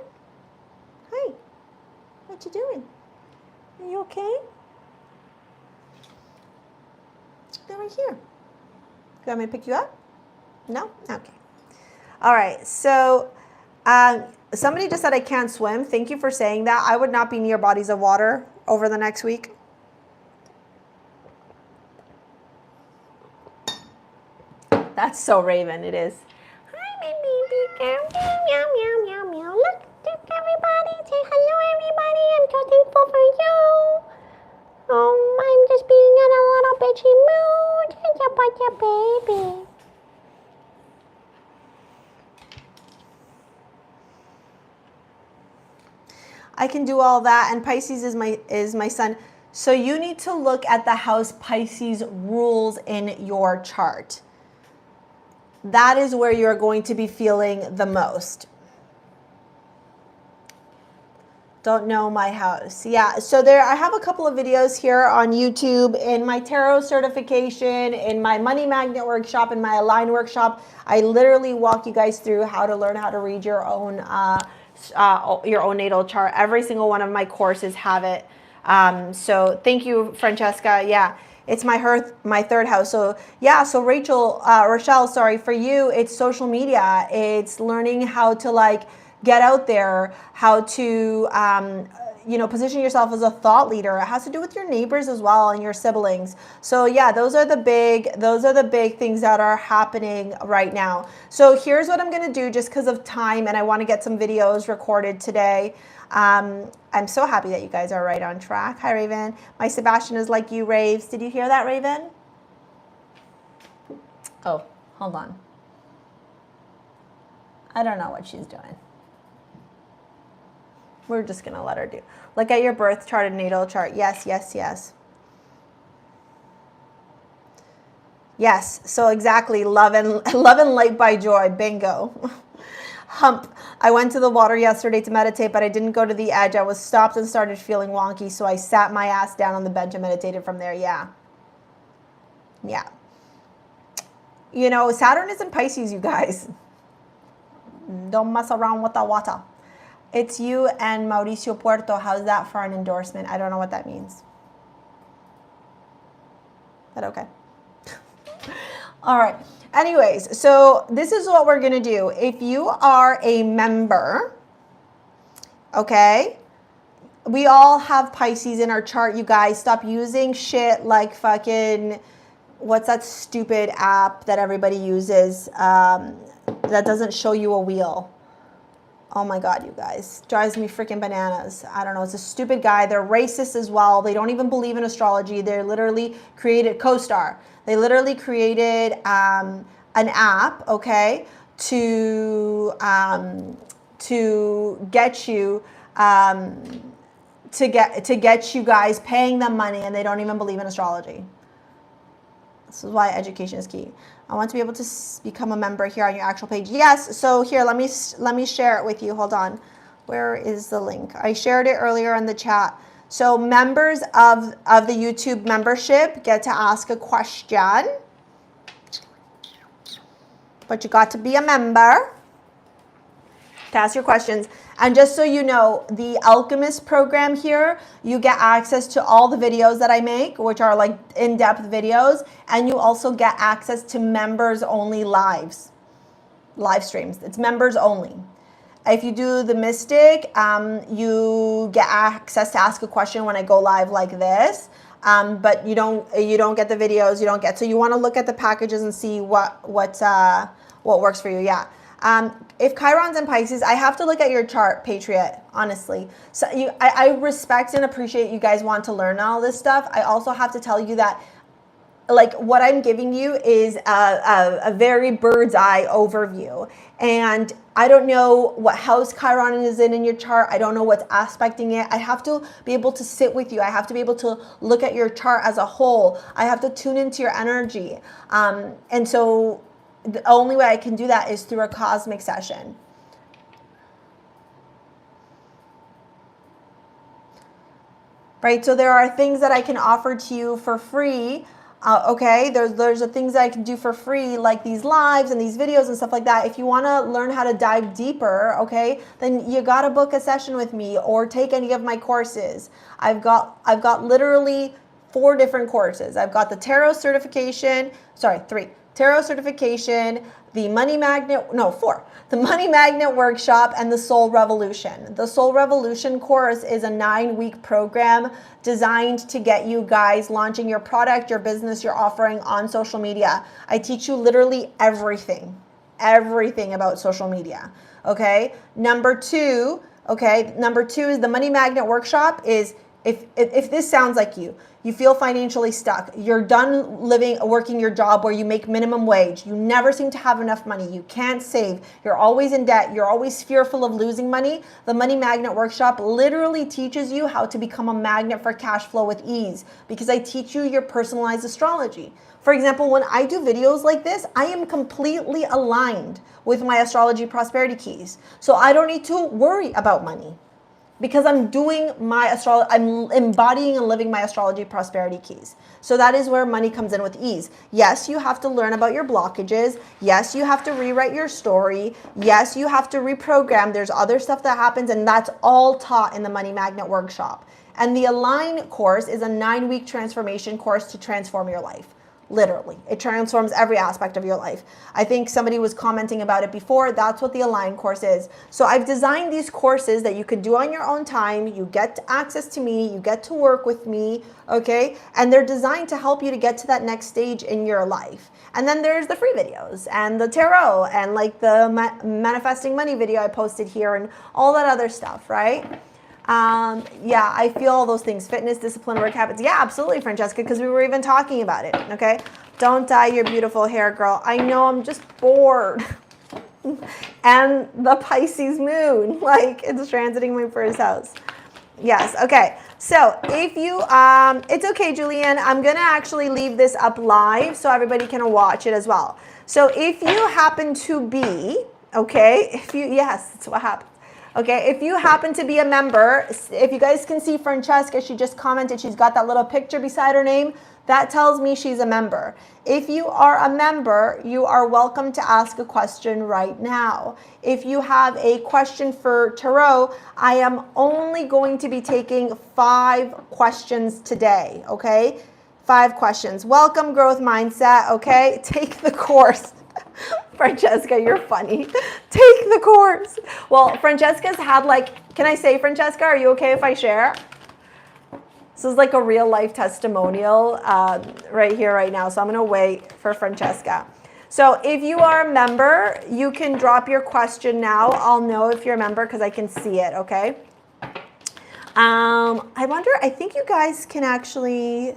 Hi. What you doing? Are you okay? They're right here. You want me to pick you up? No? Okay. All right. So somebody just said I can't swim. Thank you for saying that. I would not be near bodies of water over the next week. That's so Raven. It is. Hi, my baby girl. Meow, meow, meow, meow, meow. Look, they're coming everybody. Say hello, everybody. I'm so thankful for you. I'm just being in a little bitchy mood. It's about your baby. I can do all that, and Pisces is my sun. So you need to look at the house Pisces rules in your chart. That is where you're going to be feeling the most. Don't know my house. Yeah, so I have a couple of videos here on YouTube in my tarot certification, in my money magnet workshop, in my align workshop. I literally walk you guys through how to learn how to read your own natal chart. Every single one of my courses have it. So thank you, Francesca. Yeah, it's my third house. So yeah, so Rochelle, sorry, for you, it's social media. It's learning how to like get out there, how to position yourself as a thought leader. It has to do with your neighbors as well and your siblings. So yeah, those are the big things that are happening right now. So here's what I'm gonna do just because of time, and I want to get some videos recorded today. I'm so happy that you guys are right on track. Hi, Raven. My Sebastian is like you, Raves. Did you hear that, Raven? Oh, hold on. I don't know what she's doing. We're just going to let her do. Look at your birth chart and natal chart. Yes, yes, yes. Yes, so exactly. Love and light by joy. Bingo. Hump. I went to the water yesterday to meditate, but I didn't go to the edge. I was stopped and started feeling wonky, so I sat my ass down on the bench and meditated from there. Yeah. Yeah. You know, Saturn is in Pisces, you guys. Don't mess around with the water. It's you and Mauricio Puerto. How's that for an endorsement? I don't know what that means. But okay. All right. Anyways, so this is what we're going to do. If you are a member, okay, we all have Pisces in our chart, you guys. Stop using shit like fucking, what's that stupid app that everybody uses that doesn't show you a wheel? Oh my God, you guys. Drives me freaking bananas. I don't know. It's a stupid guy. They're racist as well. They don't even believe in astrology. They literally created CoStar. They literally created an app, okay, to get you to get you guys paying them money, and they don't even believe in astrology. This is why education is key. I want to be able to become a member here on your actual page. Yes, so here, let me share it with you. Hold on. Where is the link? I shared it earlier in the chat. So members of the YouTube membership get to ask a question. But you got to be a member to ask your questions. And just so you know, the Alchemist program here, you get access to all the videos that I make, which are like in-depth videos. And you also get access to members only live streams. It's members only. If you do the Mystic, you get access to ask a question when I go live like this. But you don't get the videos. You don't get. So you want to look at the packages and see what works for you. Yeah. If Chiron's in Pisces, I have to look at your chart, Patriot, honestly. So I respect and appreciate you guys want to learn all this stuff. I also have to tell you that, like, what I'm giving you is a very bird's eye overview. And I don't know what house Chiron is in your chart. I don't know what's aspecting it. I have to be able to sit with you. I have to be able to look at your chart as a whole. I have to tune into your energy. And so the only way I can do that is through a cosmic session. Right? So there are things that I can offer to you for free. Okay, there's the things that I can do for free, like these lives and these videos and stuff like that. If you want to learn how to dive deeper, okay, then you got to book a session with me or take any of my courses. I've got literally 4 different courses. I've got the tarot certification, 3. Tarot certification, the money magnet, 4. The money magnet workshop, and the Soul Revolution. The Soul Revolution course is a 9-week program designed to get you guys launching your product, your business, your offering on social media. I teach you literally everything about social media. Okay. Number 2, Okay. Number 2 is the money magnet workshop is if this sounds like you feel financially stuck, you're done working your job where you make minimum wage, you never seem to have enough money, you can't save, you're always in debt, you're always fearful of losing money, the money magnet workshop literally teaches you how to become a magnet for cash flow with ease, because I teach you your personalized astrology. For example, when I do videos like this, I am completely aligned with my astrology prosperity keys. So I don't need to worry about money, because I'm doing I'm embodying and living my astrology prosperity keys. So that is where money comes in with ease. Yes, you have to learn about your blockages. Yes, you have to rewrite your story. Yes, you have to reprogram. There's other stuff that happens, and that's all taught in the Money Magnet Workshop. And the Align course is a 9-week transformation course to transform your life. Literally, it transforms every aspect of your life. I think somebody was commenting about it before. That's what the Align course is. So I've designed these courses that you could do on your own time. You get access to me, you get to work with me, okay? And they're designed to help you to get to that next stage in your life. And then there's the free videos and the tarot and like the manifesting money video I posted here and all that other stuff, right? Yeah, I feel all those things. Fitness, discipline, work habits. Yeah, absolutely, Francesca, because we were even talking about it, okay? Don't dye your beautiful hair, girl. I know, I'm just bored. And the Pisces moon, like, it's transiting my first house. Yes, okay. So if you, it's okay, Julian. I'm going to actually leave this up live so everybody can watch it as well. So if you happen to be, okay, yes, that's what happens. Okay, if you happen to be a member, if you guys can see Francesca, she just commented, she's got that little picture beside her name. That tells me she's a member. If you are a member, you are welcome to ask a question right now. If you have a question for Tarot, I am only going to be taking 5 questions today, okay? 5 questions. Welcome, Growth Mindset, okay? Take the course. Francesca, you're funny. Take the course. Well, Francesca's had like, can I say, Francesca, are you okay if I share? This is like a real life testimonial right here, right now. So I'm going to wait for Francesca. So if you are a member, you can drop your question now. I'll know if you're a member because I can see it, okay? I wonder, I think you guys can actually,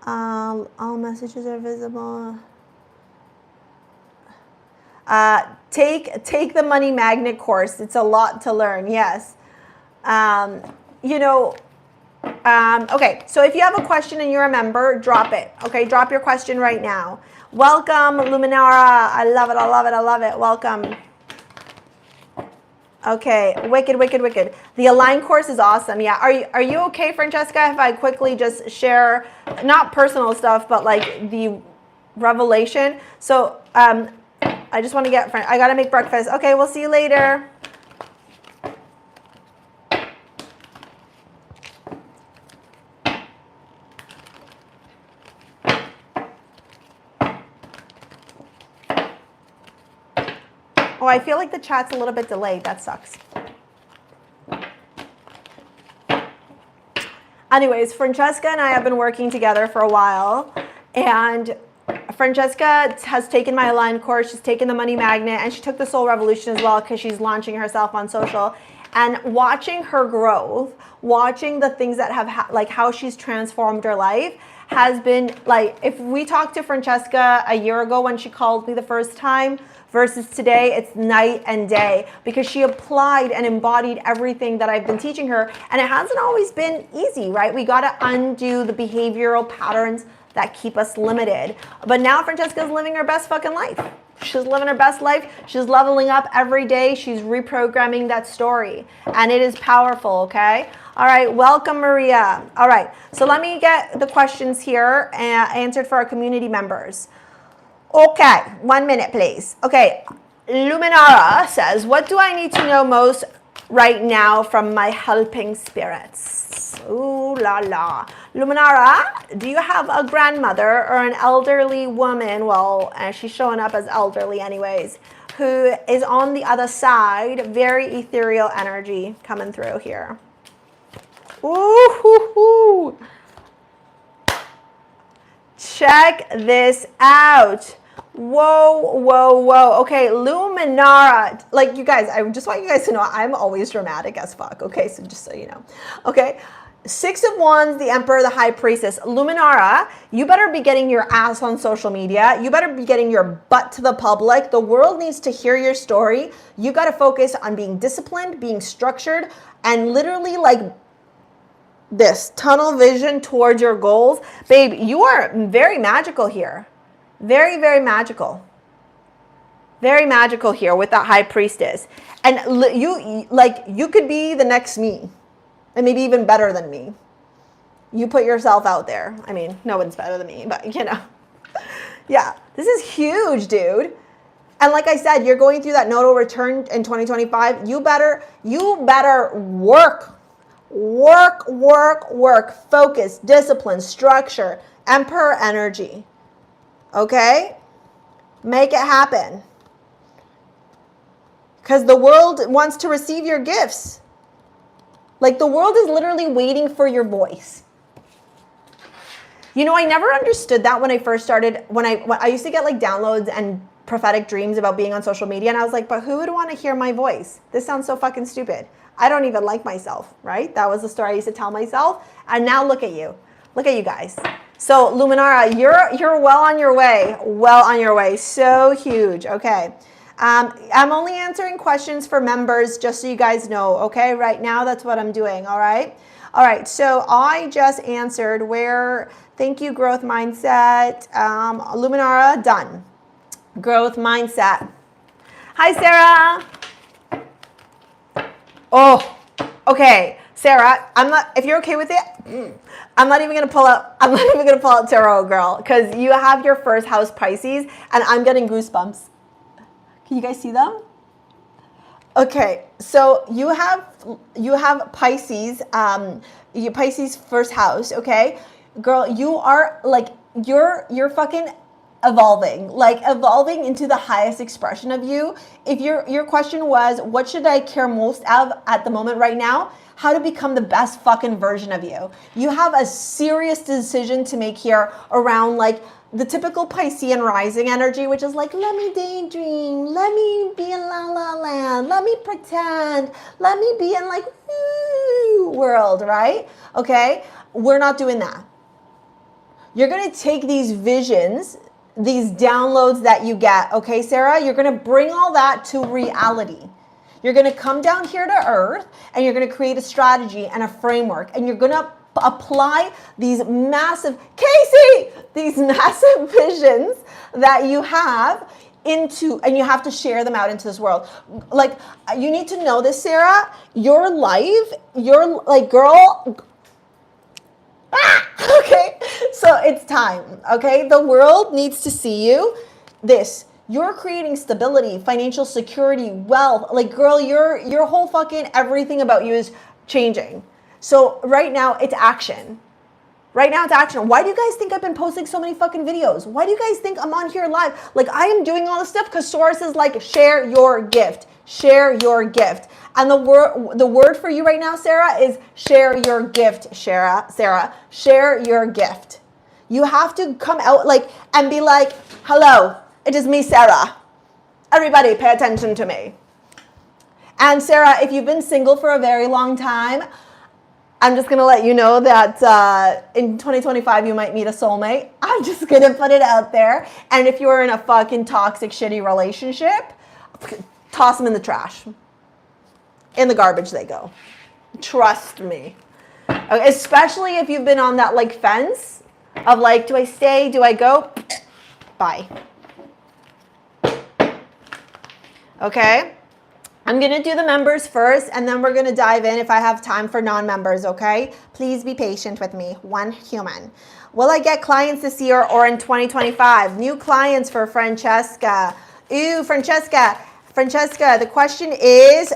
all messages are visible. Take the Money Magnet course. It's a lot to learn. Yes. You know, okay. So if you have a question and you're a member, drop it. Okay. Drop your question right now. Welcome, Luminara. I love it. I love it. I love it. Welcome. Okay. Wicked, wicked, wicked. The Align course is awesome. Yeah. Are you okay, Francesca, if I quickly just share, not personal stuff, but like the revelation? So, I just want to get, I got to make breakfast. Okay, we'll see you later. Oh, I feel like the chat's a little bit delayed. That sucks. Anyways, Francesca and I have been working together for a while, and Francesca has taken my Align course, she's taken the Money Magnet, and she took the Soul Revolution as well because she's launching herself on social. And watching her growth, watching the things that have, like how she's transformed her life has been like, if we talked to Francesca a year ago when she called me the first time versus today, it's night and day because she applied and embodied everything that I've been teaching her. And it hasn't always been easy, right? We got to undo the behavioral patterns that keep us limited. But now Francesca's living her best fucking life. She's living her best life. She's leveling up every day. She's reprogramming that story. And it is powerful, okay? All right, welcome, Maria. All right, so let me get the questions here answered for our community members. Okay, 1 minute, please. Okay, Luminara says, what do I need to know most right now from my helping spirits? Ooh la la. Luminara, do you have a grandmother or an elderly woman? Well, she's showing up as elderly anyways, who is on the other side. Very ethereal energy coming through here. Ooh hoo hoo. Check this out. Whoa, whoa, whoa. Okay, Luminara. Like, you guys, I just want you guys to know I'm always dramatic as fuck. Okay, so just so you know. Okay. Six of Wands, the Emperor, the High Priestess. Luminara, you better be getting your ass on social media. You better be getting your butt to the public. The world needs to hear your story. You got to focus on being disciplined, being structured, and literally like this tunnel vision towards your goals. Babe, you are very magical here. Very, very magical. Very magical here with that High Priestess. And you could be the next me. And maybe even better than me. You put yourself out there. I mean, no one's better than me, but you know. Yeah, this is huge, dude. And like I said, you're going through that nodal return in 2025. You better work. Focus, discipline, structure, Emperor energy. Okay? Make it happen. Because the world wants to receive your gifts. Like, the world is literally waiting for your voice. You know, I never understood that when I first started, when I used to get like downloads and prophetic dreams about being on social media, and I was like, but who would want to hear my voice? This sounds so fucking stupid. I don't even like myself, right? That was the story I used to tell myself. And now look at you. Look at you guys. So Luminara, you're well on your way. Well on your way. So huge. Okay. I'm only answering questions for members, just so you guys know, okay? Right now, that's what I'm doing, all right? All right, so I just answered thank you, growth mindset. Luminara, done. Growth mindset. Hi, Sarah. Oh, okay. Sarah, if you're okay with it, I'm not even gonna pull out tarot, girl, because you have your first house Pisces, and I'm getting goosebumps. Can you guys see them? Okay, so you have Pisces, Pisces first house, okay? Girl, you are like, you're fucking evolving into the highest expression of you. If your question was, what should I care most of at the moment right now? How to become the best fucking version of you. You have a serious decision to make here around like the typical Piscean rising energy, which is like, let me daydream, let me be in la la land, let me pretend, let me be in like world, right? Okay, we're not doing that. You're gonna take these visions, these downloads that you get, okay, Sarah? You're gonna bring all that to reality. You're gonna come down here to earth and you're gonna create a strategy and a framework, and you're gonna apply these massive, these massive visions that you have into, and you have to share them out into this world. Like, you need to know this, Sarah, your life, you're like, girl, okay, so it's time, okay? The world needs to see you. You're creating stability, financial security, wealth. Like, girl, your whole fucking everything about you is changing. So right now, it's action. Right now, it's action. Why do you guys think I've been posting so many fucking videos? Why do you guys think I'm on here live? Like, I am doing all this stuff because Source is like, share your gift. Share your gift. And the word for you right now, Sarah, is share your gift, Sarah. Share your gift. You have to come out like and be like, hello, it is me, Sarah. Everybody pay attention to me. And Sarah, if you've been single for a very long time, I'm just going to let you know that in 2025, you might meet a soulmate. I'm just going to put it out there. And if you're in a fucking toxic, shitty relationship, toss them in the trash. In the garbage they go. Trust me. Okay, especially if you've been on that like fence of like, do I stay? Do I go? Bye. Okay? I'm going to do the members first, and then we're going to dive in if I have time for non-members, okay? Please be patient with me. One human. Will I get clients this year or in 2025? New clients for Francesca. Ooh, Francesca, the question is,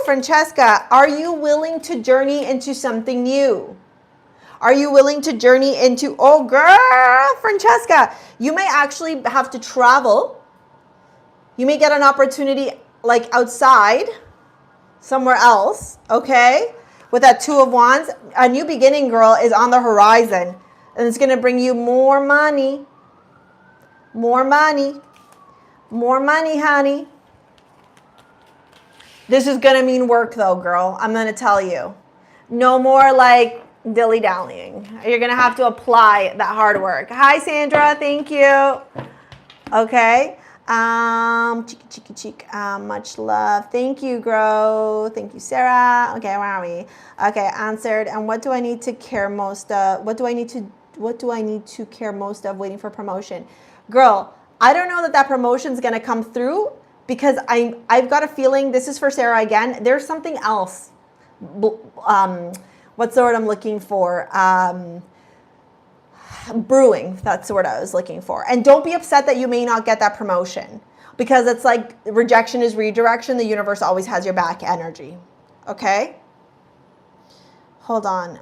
Francesca, are you willing to journey into something new? Are you willing to journey into, oh girl, Francesca, you may actually have to travel. You may get an opportunity like outside, somewhere else, okay? With that Two of Wands, a new beginning, girl, is on the horizon. And it's going to bring you more money. More money. More money, honey. This is going to mean work, though, girl. I'm going to tell you. No more, like, dilly-dallying. You're going to have to apply that hard work. Hi, Sandra. Thank you. Okay. Much love. Thank you, Grow. Thank you, Sarah. Okay, where are we? Okay, answered. And what do I need to care most of? What do I need to care most of waiting for promotion? Girl, I don't know that promotion is going to come through because I've got a feeling, this is for Sarah again, there's something else. What's the word I'm looking for? Brewing, that's the word I was looking for. And don't be upset that you may not get that promotion because it's like rejection is redirection. The universe always has your back energy. Okay? Hold on.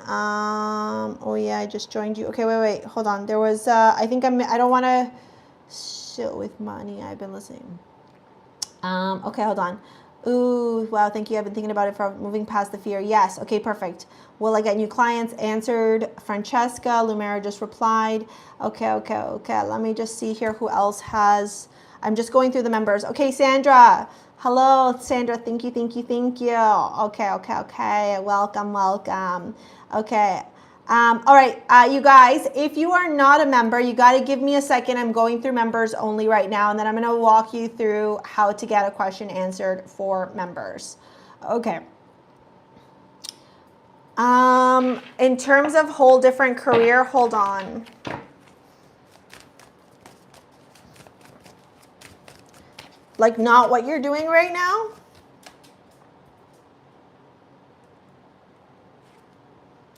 Oh yeah, I just joined you. Okay, wait. Hold on. There was, I don't want to sit with money. I've been listening. Okay, hold on. Ooh, wow, thank you. I've been thinking about it for moving past the fear. Yes, okay, perfect. Will I get new clients? Answered. Francesca, Lumera just replied. Okay. Let me just see here who else has. I'm just going through the members. Okay, Sandra. Hello, Sandra. Thank you. Okay. Welcome. Okay. All right, you guys, if you are not a member, you got to give me a second. I'm going through members only right now, and then I'm going to walk you through how to get a question answered for members. Okay. In terms of whole different career, hold on. Like not what you're doing right now?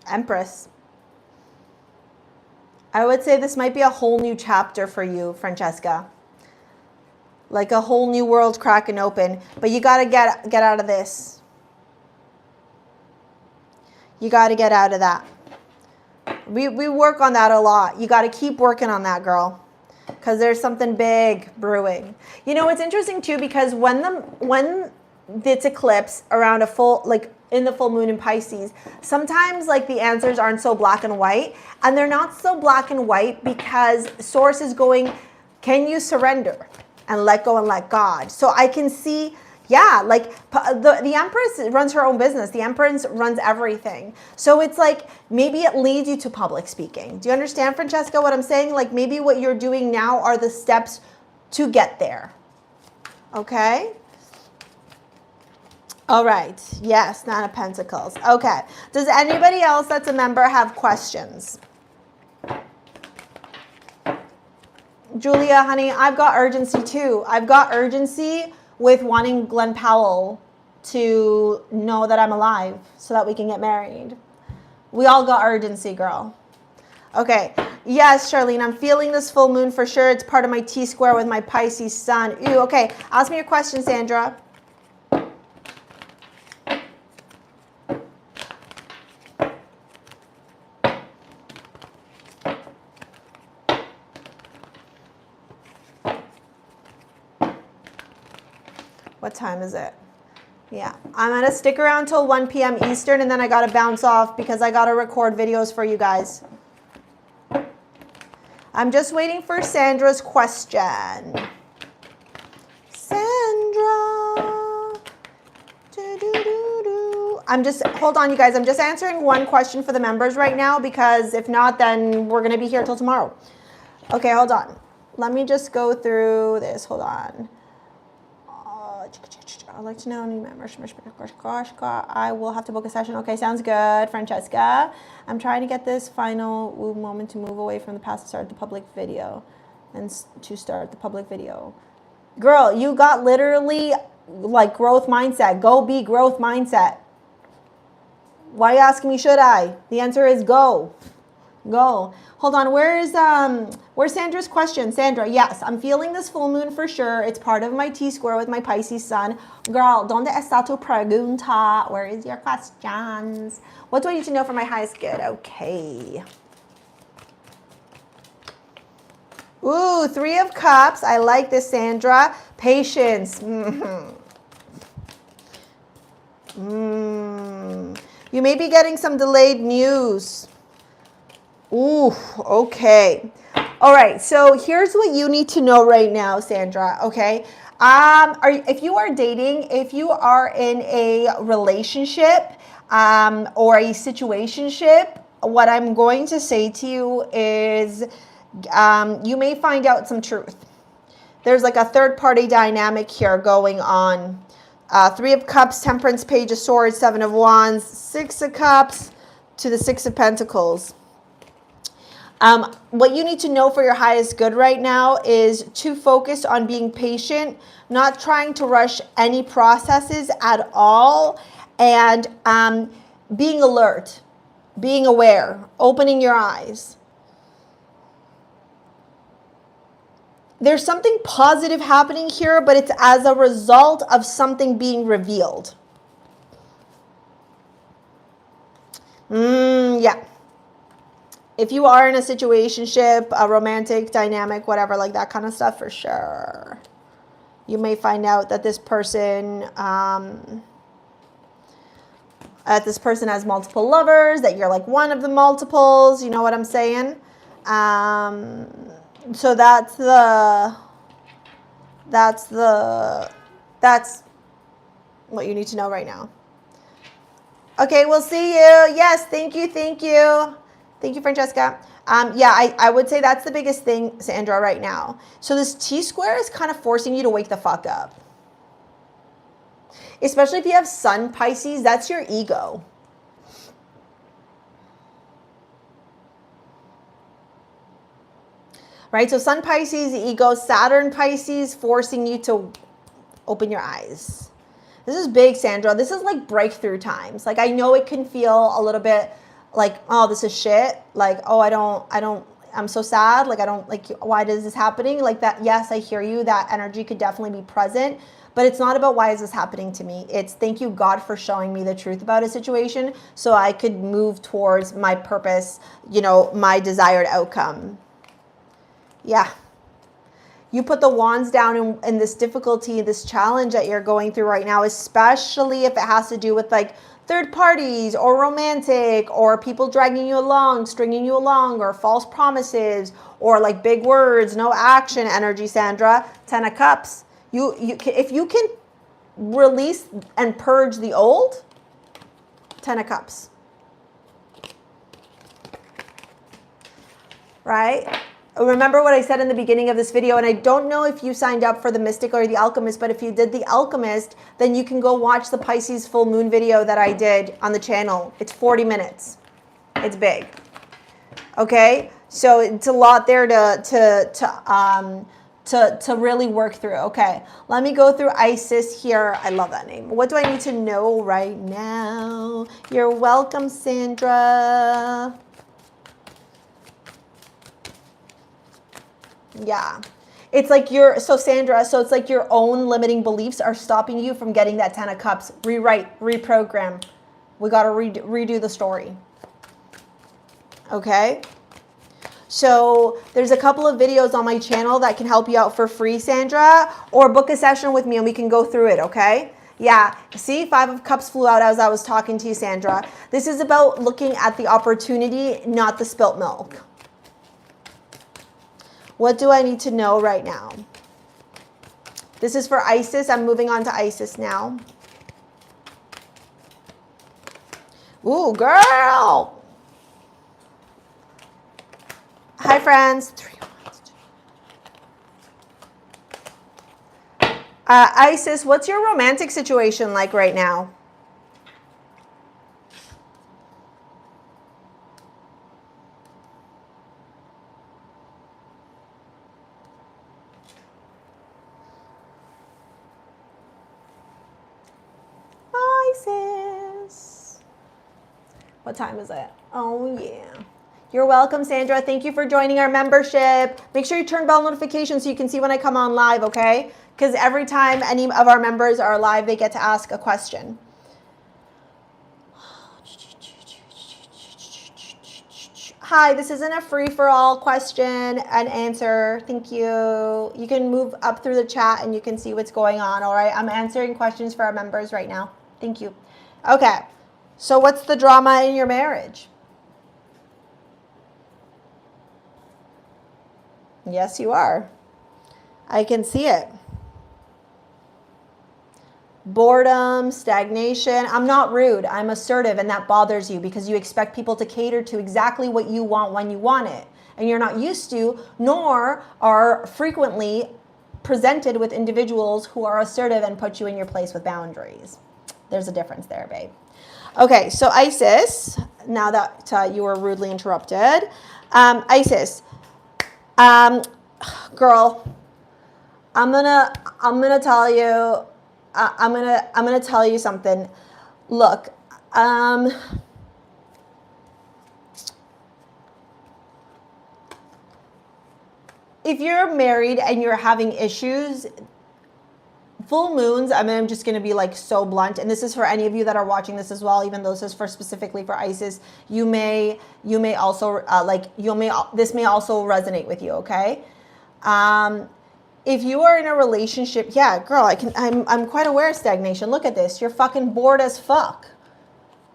Empress. I would say this might be a whole new chapter for you, Francesca. Like a whole new world cracking open. But you got to get out of this. You got to get out of that. We work on that a lot. You got to keep working on that, girl. Because there's something big brewing. You know, it's interesting too because when it's eclipse around a full, like in the full moon in Pisces, sometimes like the answers aren't so black and white, and they're not so black and white because source is going, can you surrender and let go and let God? So I can see, yeah, like the Empress runs her own business. The Empress runs everything. So it's like, maybe it leads you to public speaking. Do you understand, Francesca, what I'm saying? Like maybe what you're doing now are the steps to get there. Okay? All right. Yes, Nine of Pentacles. Okay. Does anybody else that's a member have questions? Julia, honey, I've got urgency too. I've got urgency with wanting Glenn Powell to know that I'm alive so that we can get married. We all got urgency, girl. Okay. Yes, Charlene, I'm feeling this full moon for sure. It's part of my T-square with my Pisces sun. Ew, okay. Ask me your question, Sandra. What time is it? Yeah, I'm going to stick around till 1 p.m. Eastern, and then I got to bounce off because I got to record videos for you guys. I'm just waiting for Sandra's question. Sandra. Hold on, you guys. I'm just answering one question for the members right now because if not, then we're going to be here till tomorrow. Okay, hold on. Let me just go through this. Hold on. I'd like to know any members. I will have to book a session. Okay, sounds good, Francesca. I'm trying to get this final moment to move away from the past to start the public video. Girl, you got literally like growth mindset. Go be growth mindset. Why are you asking me should I? The answer is go. Go. Hold on. Where's Sandra's question? Sandra, yes, I'm feeling this full moon for sure. It's part of my T-square with my Pisces sun. Girl, ¿dónde está tu pregunta? Where is your questions? What do I need to know for my highest good? Okay. Ooh, 3 of Cups. I like this, Sandra. Patience. You may be getting some delayed news. Ooh, okay. All right, so here's what you need to know right now, Sandra, okay? If you are dating, if you are in a relationship or a situationship, what I'm going to say to you is you may find out some truth. There's like a third party dynamic here going on. Three of Cups, Temperance, Page of Swords, Seven of Wands, Six of Cups to the Six of Pentacles. What you need to know for your highest good right now is to focus on being patient, not trying to rush any processes at all, and being alert, being aware, opening your eyes. There's something positive happening here, but it's as a result of something being revealed. Yeah. If you are in a situationship, a romantic dynamic, whatever, like that kind of stuff, for sure. You may find out that this person, has multiple lovers, that you're like one of the multiples. You know what I'm saying? So that's what you need to know right now. Okay, we'll see you. Yes, thank you. Thank you, Francesca. Yeah, I would say that's the biggest thing, Sandra, right now. So this T-square is kind of forcing you to wake the fuck up. Especially if you have Sun Pisces, that's your ego. Right? So Sun Pisces, ego, Saturn Pisces, forcing you to open your eyes. This is big, Sandra. This is like breakthrough times. Like, I know it can feel a little bit like, oh, this is shit. Like, oh, I'm so sad. Like, why is this happening? Like that. Yes, I hear you. That energy could definitely be present, but it's not about why is this happening to me. It's thank you, God, for showing me the truth about a situation so I could move towards my purpose, my desired outcome. Yeah. You put the wands down in this difficulty, this challenge that you're going through right now, especially if it has to do with like third parties or romantic or people dragging you along, stringing you along, or false promises or like big words, no action energy, Sandra. 10 of Cups. If you can release and purge the old, 10 of Cups. Right? Remember what I said in the beginning of this video, and I don't know if you signed up for the Mystic or the Alchemist, but if you did the Alchemist, then you can go watch the Pisces full moon video that I did on the channel. It's 40 minutes. It's big. Okay? So it's a lot there to really work through. Okay. Let me go through Isis here. I love that name. What do I need to know right now? You're welcome, Sandra. Yeah. It's like Sandra, so it's like your own limiting beliefs are stopping you from getting that 10 of Cups. Rewrite, reprogram. We got to redo the story. Okay? So there's a couple of videos on my channel that can help you out for free, Sandra, or book a session with me and we can go through it, okay? Yeah, see, 5 of Cups flew out as I was talking to you, Sandra. This is about looking at the opportunity, not the spilt milk. What do I need to know right now? This is for Isis. I'm moving on to Isis now. Ooh, girl. Hi, friends. Isis, what's your romantic situation like right now? Isis. What time is it? Oh, yeah. You're welcome, Sandra. Thank you for joining our membership. Make sure you turn bell notifications so you can see when I come on live, okay? Because every time any of our members are live, they get to ask a question. Hi, this isn't a free-for-all question and answer. Thank you. You can move up through the chat and you can see what's going on, all right? I'm answering questions for our members right now. Thank you. Okay, so what's the drama in your marriage? Yes, you are. I can see it. Boredom, stagnation. I'm not rude. I'm assertive, and that bothers you because you expect people to cater to exactly what you want when you want it. And you're not used to, nor are frequently presented with individuals who are assertive and put you in your place with boundaries. There's a difference there, babe. Okay, so Isis, now that you were rudely interrupted. Isis, girl, I'm gonna tell you, I'm gonna tell you something. Look, if you're married and you're having issues, full moons, I mean, I'm just going to be like so blunt, and this is for any of you that are watching this as well, even though this is for specifically for Isis. You may also this may also resonate with you. Okay, if you are in a relationship, yeah, girl, I'm quite aware of stagnation. Look at this, you're fucking bored as fuck.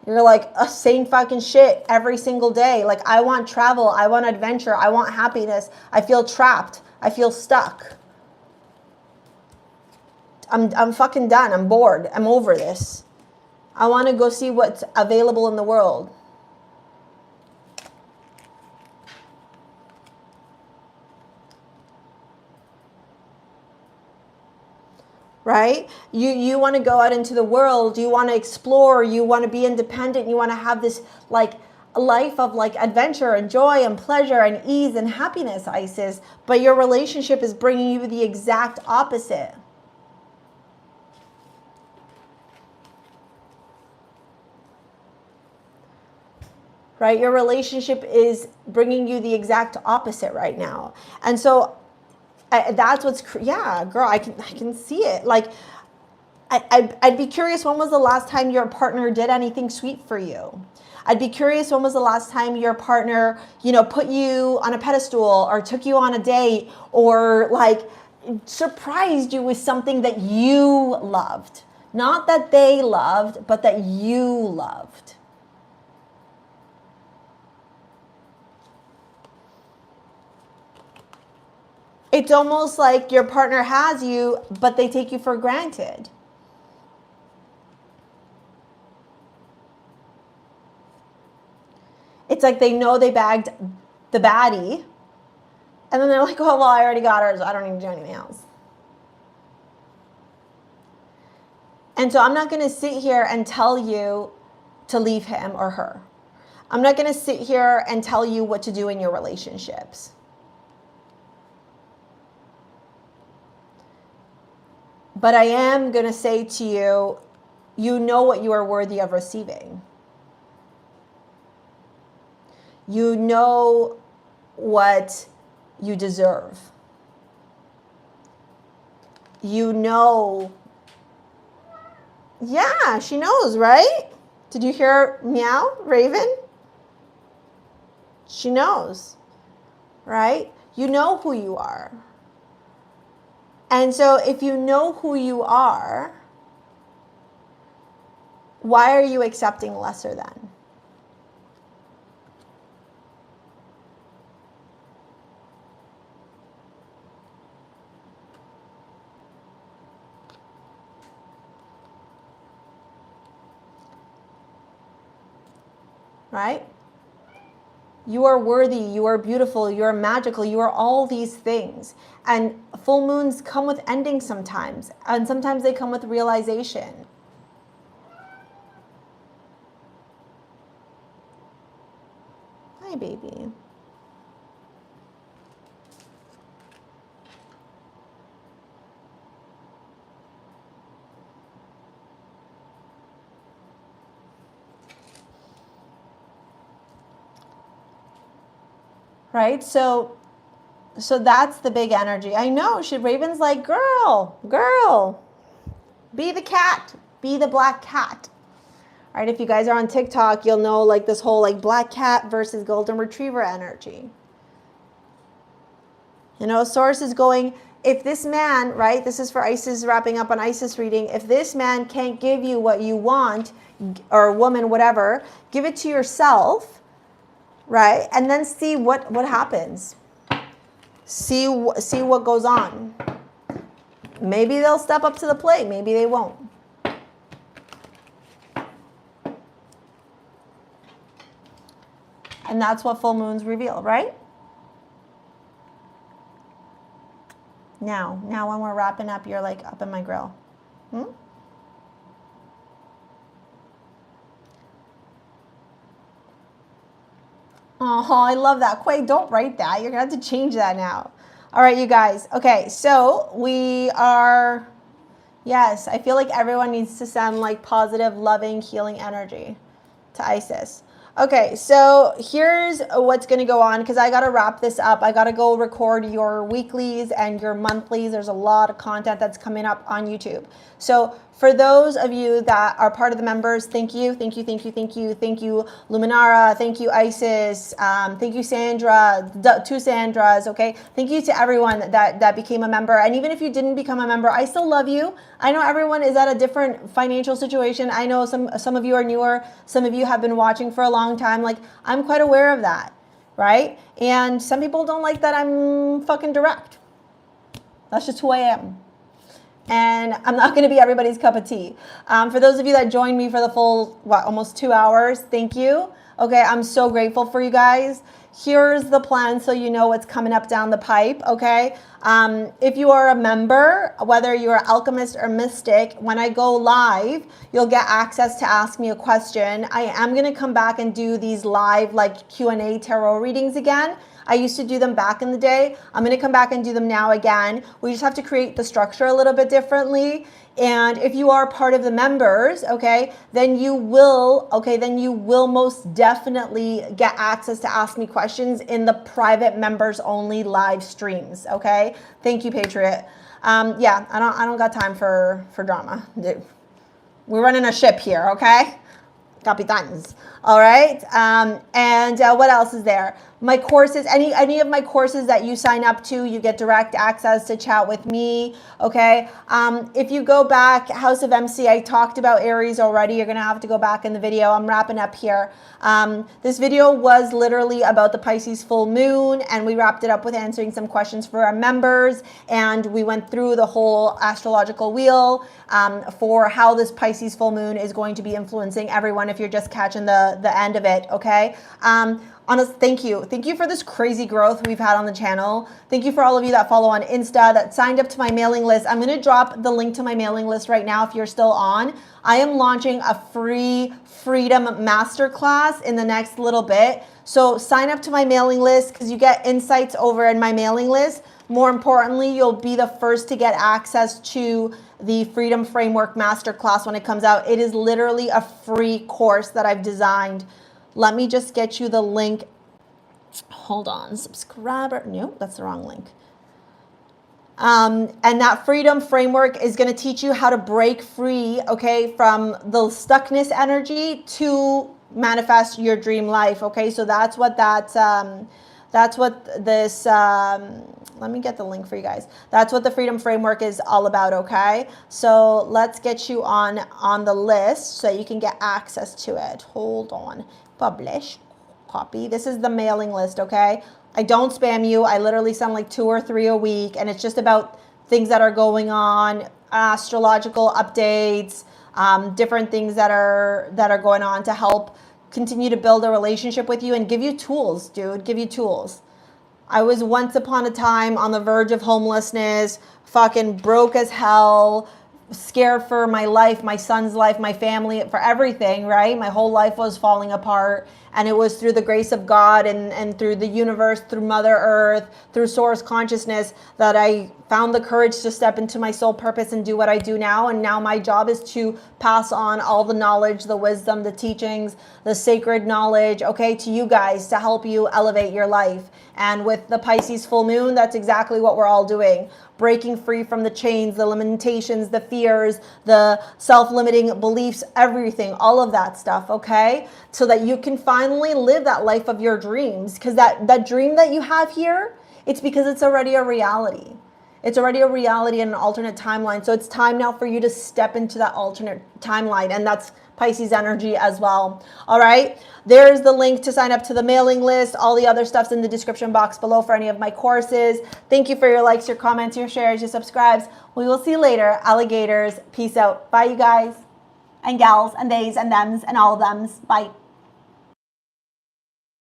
You're like same fucking shit every single day. Like, I want travel, I want adventure, I want happiness. I feel trapped. I feel stuck. I'm fucking done. I'm bored. I'm over this. I want to go see what's available in the world. Right? You want to go out into the world. You want to explore. You want to be independent. You want to have this like life of like adventure and joy and pleasure and ease and happiness, Isis. But your relationship is bringing you the exact opposite. Right? Your relationship is bringing you the exact opposite right now. And so that's what's, yeah, girl, I can see it. Like, I'd be curious, when was the last time your partner did anything sweet for you? I'd be curious, when was the last time your partner, you know, put you on a pedestal or took you on a date or like surprised you with something that you loved. Not that they loved, but that you loved. It's almost like your partner has you, but they take you for granted. It's like they know they bagged the baddie, and then they're like, oh, well, I already got her, so I don't need to do anything else. And so I'm not going to sit here and tell you to leave him or her. I'm not going to sit here and tell you what to do in your relationships. But I am going to say to you, you know what you are worthy of receiving. You know what you deserve. You know. Yeah, she knows, right? Did you hear meow, Raven? She knows, right? You know who you are. And so if you know who you are, why are you accepting lesser than? Right? You are worthy, you are beautiful, you are magical, you are all these things. And full moons come with endings sometimes, and sometimes they come with realization. Hi, baby. Right? So that's the big energy. I know. Raven's like, girl, be the cat, be the black cat. All right? If you guys are on TikTok, you'll know like this whole like black cat versus golden retriever energy. You know, Source is going, if this man, right, this is for Isis, wrapping up on Isis reading, if this man can't give you what you want, or woman, whatever, give it to yourself, right? And then see what happens. See what goes on. Maybe they'll step up to the plate. Maybe they won't. And that's what full moons reveal, right? Now when we're wrapping up, you're like up in my grill. Oh, I love that. Quay, don't write that. You're going to have to change that now. All right, you guys. Okay, so we are, yes, I feel like everyone needs to send like positive, loving, healing energy to Isis. Okay, so here's what's going to go on because I got to wrap this up. I got to go record your weeklies and your monthlies. There's a lot of content that's coming up on YouTube. So for those of you that are part of the members, thank you, thank you, thank you, thank you, thank you, Luminara, thank you, Isis, thank you, Sandra, two Sandras, okay? Thank you to everyone that became a member. And even if you didn't become a member, I still love you. I know everyone is at a different financial situation. I know some of you are newer. Some of you have been watching for a long time. Like, I'm quite aware of that, right? And some people don't like that I'm fucking direct. That's just who I am. And I'm not going to be everybody's cup of tea. For those of you that joined me for the full, almost 2 hours, thank you. Okay, I'm so grateful for you guys. Here's the plan so you know what's coming up down the pipe, okay? If you are a member, whether you're alchemist or mystic, when I go live, you'll get access to ask me a question. I am going to come back and do these live like Q&A tarot readings again. I used to do them back in the day. I'm going to come back and do them now again. We just have to create the structure a little bit differently. And if you are part of the members, okay, then you will most definitely get access to ask me questions in the private members only live streams, okay? Thank you, Patriot. Yeah, I don't got time for drama. Dude. We're running a ship here, okay? Capitans. All right. And what else is there? My courses, any of my courses that you sign up to, you get direct access to chat with me. Okay. If you go back, House of MC, I talked about Aries already. You're going to have to go back in the video. I'm wrapping up here. This video was literally about the Pisces full moon, and we wrapped it up with answering some questions for our members. And we went through the whole astrological wheel for how this Pisces full moon is going to be influencing everyone if you're just catching the end of it. Okay. Honest, thank you. Thank you for this crazy growth we've had on the channel. Thank you for all of you that follow on Insta, that signed up to my mailing list. I'm going to drop the link to my mailing list right now if you're still on. I am launching a free Freedom Masterclass in the next little bit. So sign up to my mailing list because you get insights over in my mailing list. More importantly, you'll be the first to get access to the Freedom Framework Masterclass when it comes out. It is literally a free course that I've designed. Let me just get you the link. Hold on, subscriber. No, that's the wrong link. And that Freedom Framework is going to teach you how to break free, okay, from the stuckness energy to manifest your dream life, okay? So that's what this, let me get the link for you guys. That's what the Freedom Framework is all about, okay? So let's get you on the list so you can get access to it. Hold on. Publish, copy. This is the mailing list, okay? I don't spam you. I literally send like 2 or 3 a week, and it's just about things that are going on, astrological updates, different things that are going on to help continue to build a relationship with you and give you tools, dude. Give you tools. I was once upon a time on the verge of homelessness, fucking broke as hell, scared for my life, my son's life, my family, for everything, right? My whole life was falling apart. And it was through the grace of God and through the universe, through Mother Earth, through Source Consciousness that I found the courage to step into my soul purpose and do what I do now. And now my job is to pass on all the knowledge, the wisdom, the teachings, the sacred knowledge, okay, to you guys to help you elevate your life. And with the Pisces full moon, that's exactly what we're all doing. Breaking free from the chains, the limitations, the fears, the self-limiting beliefs, everything, all of that stuff, okay? So that you can finally live that life of your dreams. Because that dream that you have here, it's because it's already a reality. It's already a reality in an alternate timeline. So it's time now for you to step into that alternate timeline. And that's Pisces energy as well. All right. There's the link to sign up to the mailing list. All the other stuff's in the description box below for any of my courses. Thank you for your likes, your comments, your shares, your subscribes. We will see you later. Alligators. Peace out. Bye, you guys and gals and theys and thems and all of thems. Bye.